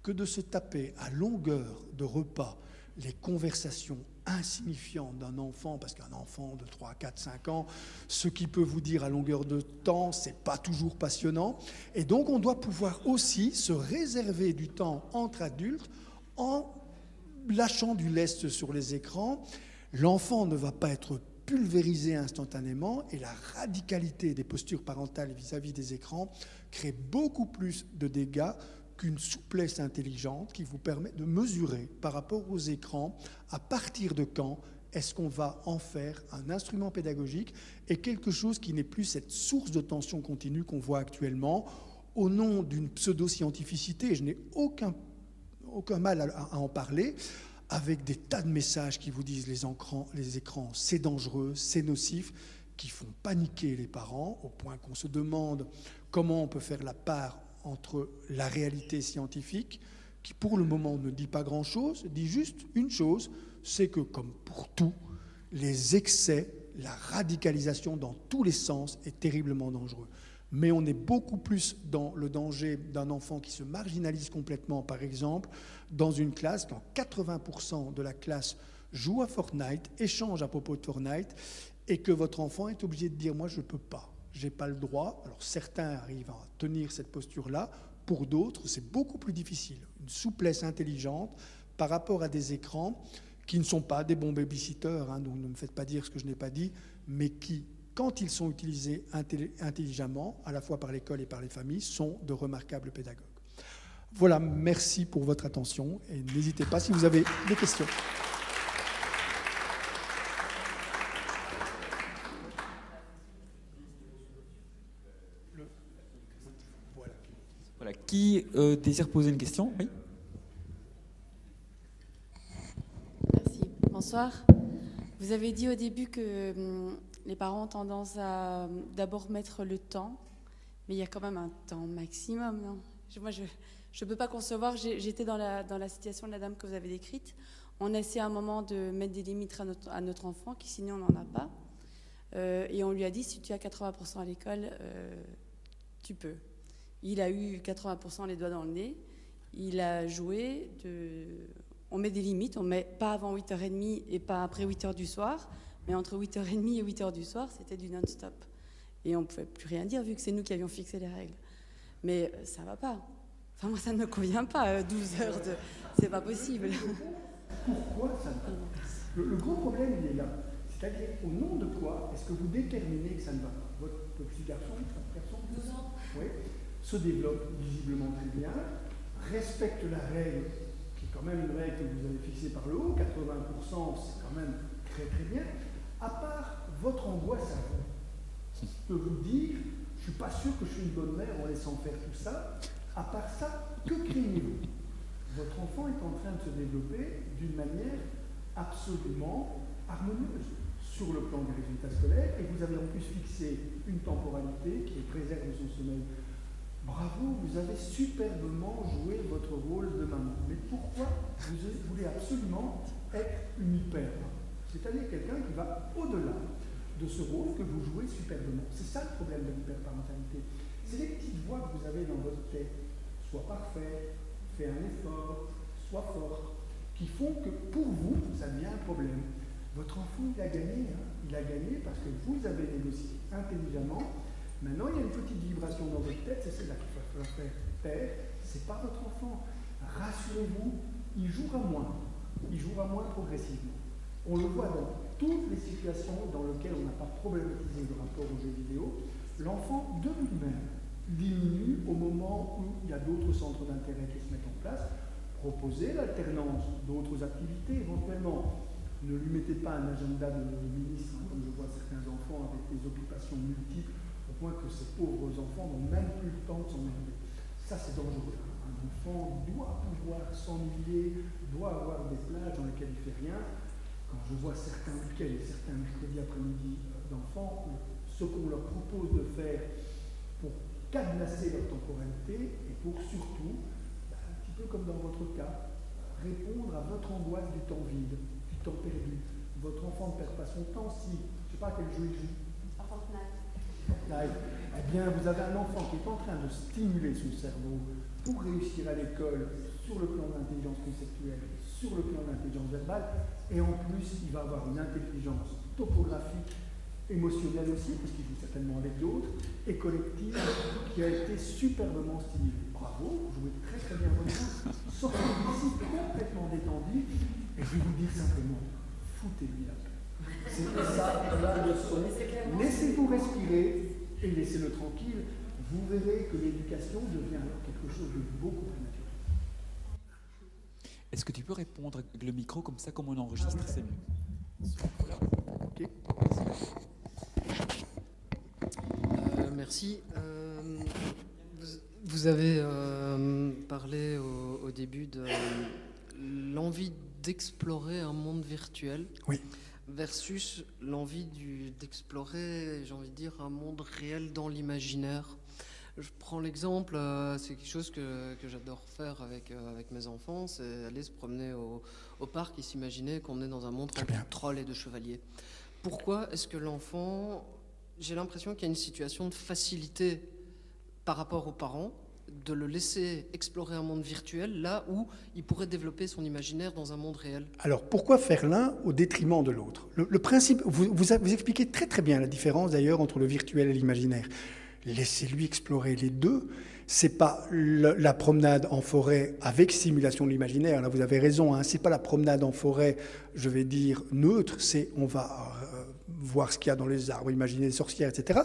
que de se taper à longueur de repas les conversations insignifiantes d'un enfant, parce qu'un enfant de 3, 4, 5 ans, ce qu'il peut vous dire à longueur de temps, c'est pas toujours passionnant. Et donc on doit pouvoir aussi se réserver du temps entre adultes en lâchant du lest sur les écrans. L'enfant ne va pas être pulvérisé instantanément et la radicalité des postures parentales vis-à-vis des écrans crée beaucoup plus de dégâts qu'une souplesse intelligente qui vous permet de mesurer par rapport aux écrans à partir de quand est-ce qu'on va en faire un instrument pédagogique et quelque chose qui n'est plus cette source de tension continue qu'on voit actuellement au nom d'une pseudo-scientificité. Je n'ai aucun mal à en parler, avec des tas de messages qui vous disent les écrans, c'est dangereux, c'est nocif, qui font paniquer les parents au point qu'on se demande comment on peut faire la part entre la réalité scientifique, qui pour le moment ne dit pas grand-chose, dit juste une chose, c'est que comme pour tout, les excès, la radicalisation dans tous les sens est terriblement dangereux. Mais on est beaucoup plus dans le danger d'un enfant qui se marginalise complètement, par exemple, dans une classe, quand 80% de la classe joue à Fortnite, échange à propos de Fortnite, et que votre enfant est obligé de dire « moi je ne peux pas, je n'ai pas le droit ». Alors certains arrivent à tenir cette posture-là, pour d'autres c'est beaucoup plus difficile. Une souplesse intelligente par rapport à des écrans qui ne sont pas des bons babysitters, donc ne me faites pas dire ce que je n'ai pas dit, mais qui, quand ils sont utilisés intelligemment, à la fois par l'école et par les familles, sont de remarquables pédagogues. Voilà, merci pour votre attention et n'hésitez pas si vous avez des questions. Voilà. Qui désire poser une question? Oui. Merci. Bonsoir. Vous avez dit au début que les parents ont tendance à d'abord mettre le temps, mais il y a quand même un temps maximum, non? Moi, je ne peux pas concevoir, j'étais dans la situation de la dame que vous avez décrite. On essaie à un moment de mettre des limites à notre enfant, qui sinon n'en a pas. Et on lui a dit, si tu as 80% à l'école, tu peux. Il a eu 80% les doigts dans le nez. Il a joué. On met des limites, on ne met pas avant 8h30 et pas après 8h du soir. Mais entre 8h30 et 8h du soir, c'était du non-stop. Et on ne pouvait plus rien dire, vu que c'est nous qui avions fixé les règles. Mais ça ne va pas. Enfin, moi, ça ne me convient pas, 12 heures de... C'est pas possible. Pourquoi ça ne va pas? Le gros problème, il est là. C'est-à-dire, au nom de quoi est-ce que vous déterminez que ça ne va pas? votre petit garçon, 12 ans, oui, se développe visiblement très bien, respecte la règle, qui est quand même une règle que vous avez fixée par le haut, 80%, c'est quand même très très bien, à part votre angoisse à vous. Je peux vous dire, je ne suis pas sûr que je suis une bonne mère en laissant faire tout ça. À part ça, que craignez-vous? Votre enfant est en train de se développer d'une manière absolument harmonieuse sur le plan des résultats scolaires, et vous avez en plus fixé une temporalité qui est préserve de son sommeil. Bravo, vous avez superbement joué votre rôle de maman. Mais pourquoi vous voulez absolument être une hyper-maman? C'est-à-dire quelqu'un qui va au-delà de ce rôle que vous jouez superbement. C'est ça le problème de l'hyperparentalité. C'est les petites voix que vous avez dans votre tête. Sois parfait, fais un effort, sois forte, qui font que pour vous, ça devient un problème. Votre enfant, il a gagné. Hein. Il a gagné parce que vous avez négocié intelligemment. Maintenant, il y a une petite vibration dans votre tête, c'est celle-là qu'il va falloir faire taire. C'est pas votre enfant. Rassurez-vous, il jouera moins. Il jouera moins progressivement. On le voit dans toutes les situations dans lesquelles on n'a pas problématisé le rapport aux jeux vidéo. L'enfant de lui-même diminue au moment où il y a d'autres centres d'intérêt qui se mettent en place. Proposez l'alternance d'autres activités éventuellement. Ne lui mettez pas un agenda de ministre, comme je vois certains enfants avec des occupations multiples, au point que ces pauvres enfants n'ont même plus le temps de s'emmerder. Ça, c'est dangereux. Un enfant doit pouvoir s'ennuyer, doit avoir des plages dans lesquelles il ne fait rien. Quand je vois certains week-ends et certains mercredis après-midi d'enfants, ce qu'on leur propose de faire pour cadenasser leur temporalité et pour surtout, un petit peu comme dans votre cas, répondre à votre angoisse du temps vide, du temps perdu. Votre enfant ne perd pas son temps si, je ne sais pas quel jeu il joue. Fortnite. Eh bien, vous avez un enfant qui est en train de stimuler son cerveau pour réussir à l'école sur le plan de l'intelligence conceptuelle, sur le plan de l'intelligence verbale, et en plus, il va avoir une intelligence topographique, émotionnelle aussi, parce qu'il joue certainement avec d'autres, et collective, qui a été superbement stimulée. Bravo, vous jouez très très bien votre jeu. Sortez d'ici complètement détendu, et je vais vous dire simplement, foutez-lui la paix. C'est ça la leçon. Laissez-vous respirer et laissez-le tranquille. Vous verrez que l'éducation devient alors quelque chose de beaucoup plus naturel. Est-ce que tu peux répondre avec le micro, comme ça, comme on enregistre, c'est mieux. Ok. Merci. Vous avez parlé au début de l'envie d'explorer un monde virtuel. Oui. Versus l'envie d'explorer, j'ai envie de dire, un monde réel dans l'imaginaire. Je prends l'exemple, c'est quelque chose que j'adore faire avec mes enfants, c'est aller se promener au parc et s'imaginer qu'on est dans un monde rempli de trolls et de chevaliers. Pourquoi est-ce que l'enfant, j'ai l'impression qu'il y a une situation de facilité par rapport aux parents, de le laisser explorer un monde virtuel là où il pourrait développer son imaginaire dans un monde réel? Alors, pourquoi faire l'un au détriment de l'autre? Le principe, vous expliquez très très bien la différence d'ailleurs entre le virtuel et l'imaginaire. Laissez-lui explorer les deux. C'est pas la promenade en forêt avec simulation de l'imaginaire. Là, vous avez raison. Hein, c'est pas la promenade en forêt, je vais dire neutre. C'est on va voir ce qu'il y a dans les arbres, imaginer les sorcières, etc.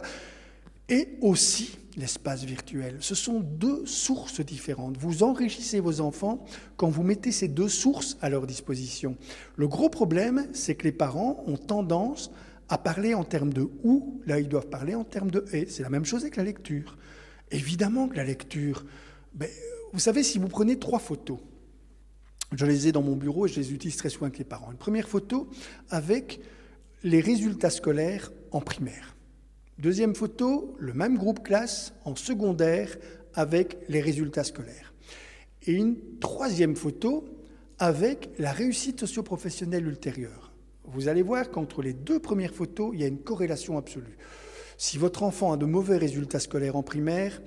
Et aussi l'espace virtuel. Ce sont deux sources différentes. Vous enrichissez vos enfants quand vous mettez ces deux sources à leur disposition. Le gros problème, c'est que les parents ont tendance à parler en termes de « ou », là ils doivent parler en termes de « et ». C'est la même chose avec la lecture. Évidemment que la lecture, vous savez, si vous prenez 3 photos, je les ai dans mon bureau et je les utilise très souvent avec les parents. Une première photo avec les résultats scolaires en primaire. Deuxième photo, le même groupe classe en secondaire avec les résultats scolaires. Et une troisième photo avec la réussite socio-professionnelle ultérieure. Vous allez voir qu'entre les 2 premières photos, il y a une corrélation absolue. Si votre enfant a de mauvais résultats scolaires en primaire,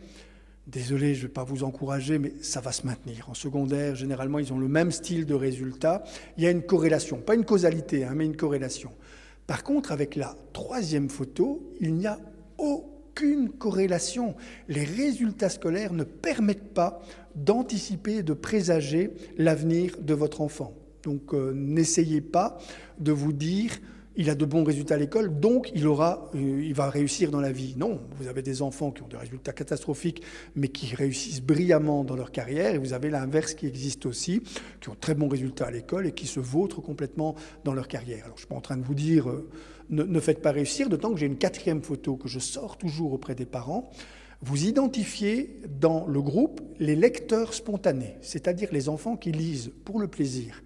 désolé, je ne vais pas vous encourager, mais ça va se maintenir. En secondaire, généralement, ils ont le même style de résultats. Il y a une corrélation, pas une causalité, mais une corrélation. Par contre, avec la troisième photo, il n'y a aucune corrélation. Les résultats scolaires ne permettent pas d'anticiper et de présager l'avenir de votre enfant. Donc, n'essayez pas de vous dire il a de bons résultats à l'école, donc il va réussir dans la vie. Non, vous avez des enfants qui ont des résultats catastrophiques, mais qui réussissent brillamment dans leur carrière, et vous avez l'inverse qui existe aussi, qui ont très bons résultats à l'école et qui se vautrent complètement dans leur carrière. Alors, je ne suis pas en train de vous dire ne faites pas réussir, d'autant que j'ai une 4e photo que je sors toujours auprès des parents. Vous identifiez dans le groupe les lecteurs spontanés, c'est-à-dire les enfants qui lisent pour le plaisir.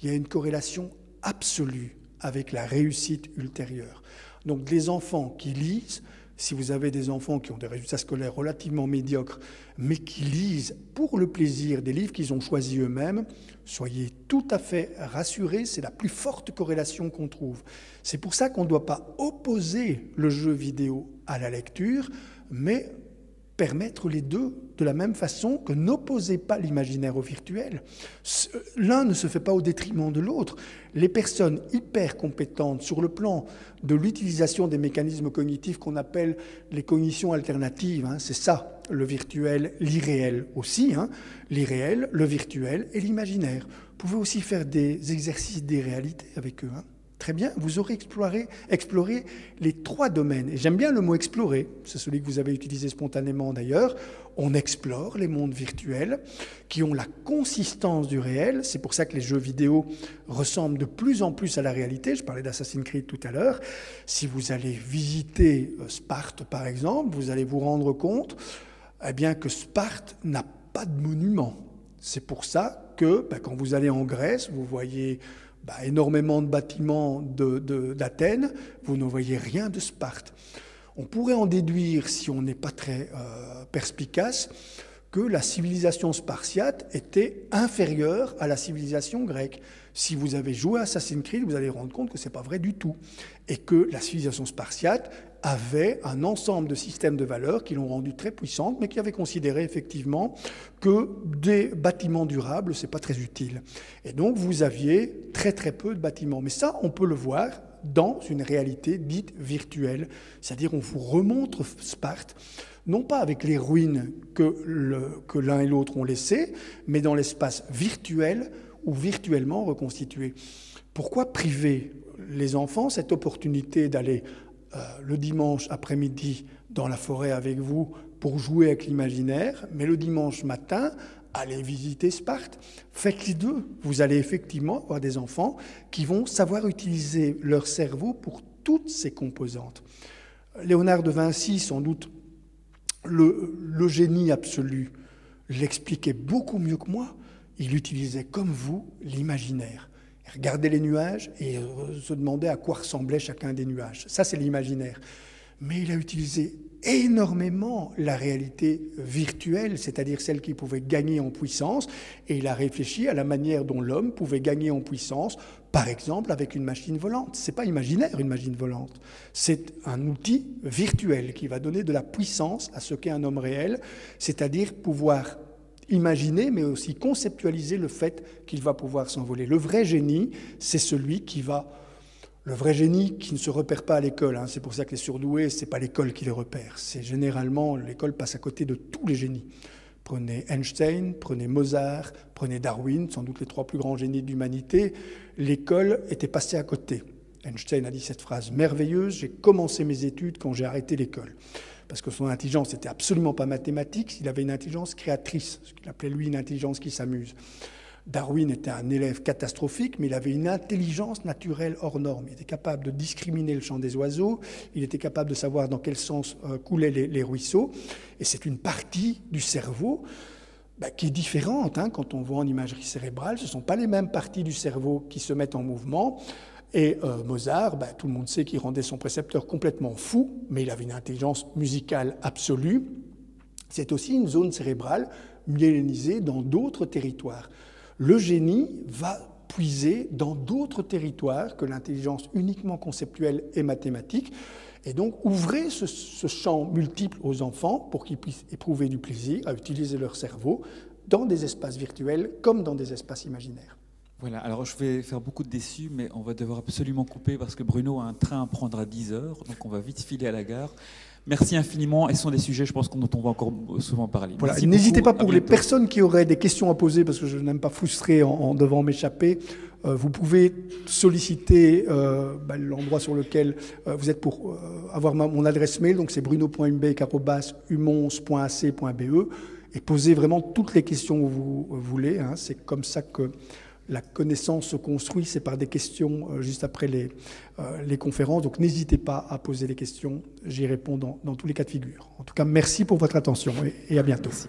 Il y a une corrélation absolue avec la réussite ultérieure. Donc les enfants qui lisent, si vous avez des enfants qui ont des résultats scolaires relativement médiocres, mais qui lisent pour le plaisir des livres qu'ils ont choisis eux-mêmes, soyez tout à fait rassurés, c'est la plus forte corrélation qu'on trouve. C'est pour ça qu'on ne doit pas opposer le jeu vidéo à la lecture, mais permettre les deux de la même façon que n'opposez pas l'imaginaire au virtuel. L'un ne se fait pas au détriment de l'autre. Les personnes hyper compétentes sur le plan de l'utilisation des mécanismes cognitifs qu'on appelle les cognitions alternatives, c'est ça, le virtuel, l'irréel aussi, l'irréel, le virtuel et l'imaginaire. Vous pouvez aussi faire des exercices d'irréalité avec eux. Très bien, vous aurez exploré les 3 domaines. Et j'aime bien le mot « explorer », c'est celui que vous avez utilisé spontanément d'ailleurs. On explore les mondes virtuels qui ont la consistance du réel. C'est pour ça que les jeux vidéo ressemblent de plus en plus à la réalité. Je parlais d'Assassin's Creed tout à l'heure. Si vous allez visiter Sparte, par exemple, vous allez vous rendre compte que Sparte n'a pas de monument. C'est pour ça que quand vous allez en Grèce, vous voyez énormément de bâtiments d'Athènes, vous ne voyez rien de Sparte. On pourrait en déduire, si on n'est pas très perspicace, que la civilisation spartiate était inférieure à la civilisation grecque. Si vous avez joué à Assassin's Creed, vous allez vous rendre compte que ce n'est pas vrai du tout. Et que la civilisation spartiate avait un ensemble de systèmes de valeurs qui l'ont rendue très puissante, mais qui avaient considéré effectivement que des bâtiments durables, ce n'est pas très utile. Et donc vous aviez très très peu de bâtiments. Mais ça, on peut le voir dans une réalité dite virtuelle. C'est-à-dire on vous remontre Sparte, non pas avec les ruines que l'un et l'autre ont laissées, mais dans l'espace virtuel ou virtuellement reconstitué. Pourquoi priver les enfants cette opportunité d'aller le dimanche après-midi dans la forêt avec vous pour jouer avec l'imaginaire, mais le dimanche matin, allez visiter Sparte. Faites les deux. Vous allez effectivement avoir des enfants qui vont savoir utiliser leur cerveau pour toutes ces composantes. Léonard de Vinci, sans doute le génie absolu, l'expliquait beaucoup mieux que moi. Il utilisait comme vous l'imaginaire. Il regardait les nuages et se demandait à quoi ressemblait chacun des nuages. Ça, c'est l'imaginaire. Mais il a utilisé énormément la réalité virtuelle, c'est-à-dire celle qui pouvait gagner en puissance, et il a réfléchi à la manière dont l'homme pouvait gagner en puissance, par exemple avec une machine volante. C'est pas imaginaire, une machine volante. C'est un outil virtuel qui va donner de la puissance à ce qu'est un homme réel, c'est-à-dire pouvoir imaginer, mais aussi conceptualiser le fait qu'il va pouvoir s'envoler. Le vrai génie, c'est celui qui va... Le vrai génie qui ne se repère pas à l'école, c'est pour ça que les surdoués, c'est pas l'école qui les repère. C'est généralement, l'école passe à côté de tous les génies. Prenez Einstein, prenez Mozart, prenez Darwin, sans doute les 3 plus grands génies de l'humanité. L'école était passée à côté. Einstein a dit cette phrase merveilleuse, j'ai commencé mes études quand j'ai arrêté l'école. Parce que son intelligence n'était absolument pas mathématique, il avait une intelligence créatrice, ce qu'il appelait lui une intelligence qui s'amuse. Darwin était un élève catastrophique, mais il avait une intelligence naturelle hors norme. Il était capable de discriminer le chant des oiseaux, il était capable de savoir dans quel sens coulaient les ruisseaux. Et c'est une partie du cerveau qui est différente. Quand on voit en imagerie cérébrale, ce ne sont pas les mêmes parties du cerveau qui se mettent en mouvement. Et Mozart, tout le monde sait qu'il rendait son précepteur complètement fou, mais il avait une intelligence musicale absolue. C'est aussi une zone cérébrale myélinisée dans d'autres territoires. Le génie va puiser dans d'autres territoires que l'intelligence uniquement conceptuelle et mathématique. Et donc, ouvrez ce champ multiple aux enfants pour qu'ils puissent éprouver du plaisir à utiliser leur cerveau dans des espaces virtuels comme dans des espaces imaginaires. Voilà, alors je vais faire beaucoup de déçus, mais on va devoir absolument couper parce que Bruno a un train à prendre à 10h, donc on va vite filer à la gare. Merci infiniment, et ce sont des sujets, je pense, dont on va encore souvent parler. Voilà. Merci N'hésitez beaucoup, pas pour à les bientôt. personnes qui auraient des questions à poser, parce que je n'aime pas frustrer en devant m'échapper. Vous pouvez solliciter l'endroit sur lequel vous êtes pour avoir mon adresse mail, donc c'est bruno.humbeck@umons.ac.be, et poser vraiment toutes les questions que vous voulez. Hein. C'est comme ça que la connaissance se construit, c'est par des questions juste après les conférences. Donc n'hésitez pas à poser les questions, j'y réponds dans tous les cas de figure. En tout cas, merci pour votre attention et à bientôt. Merci.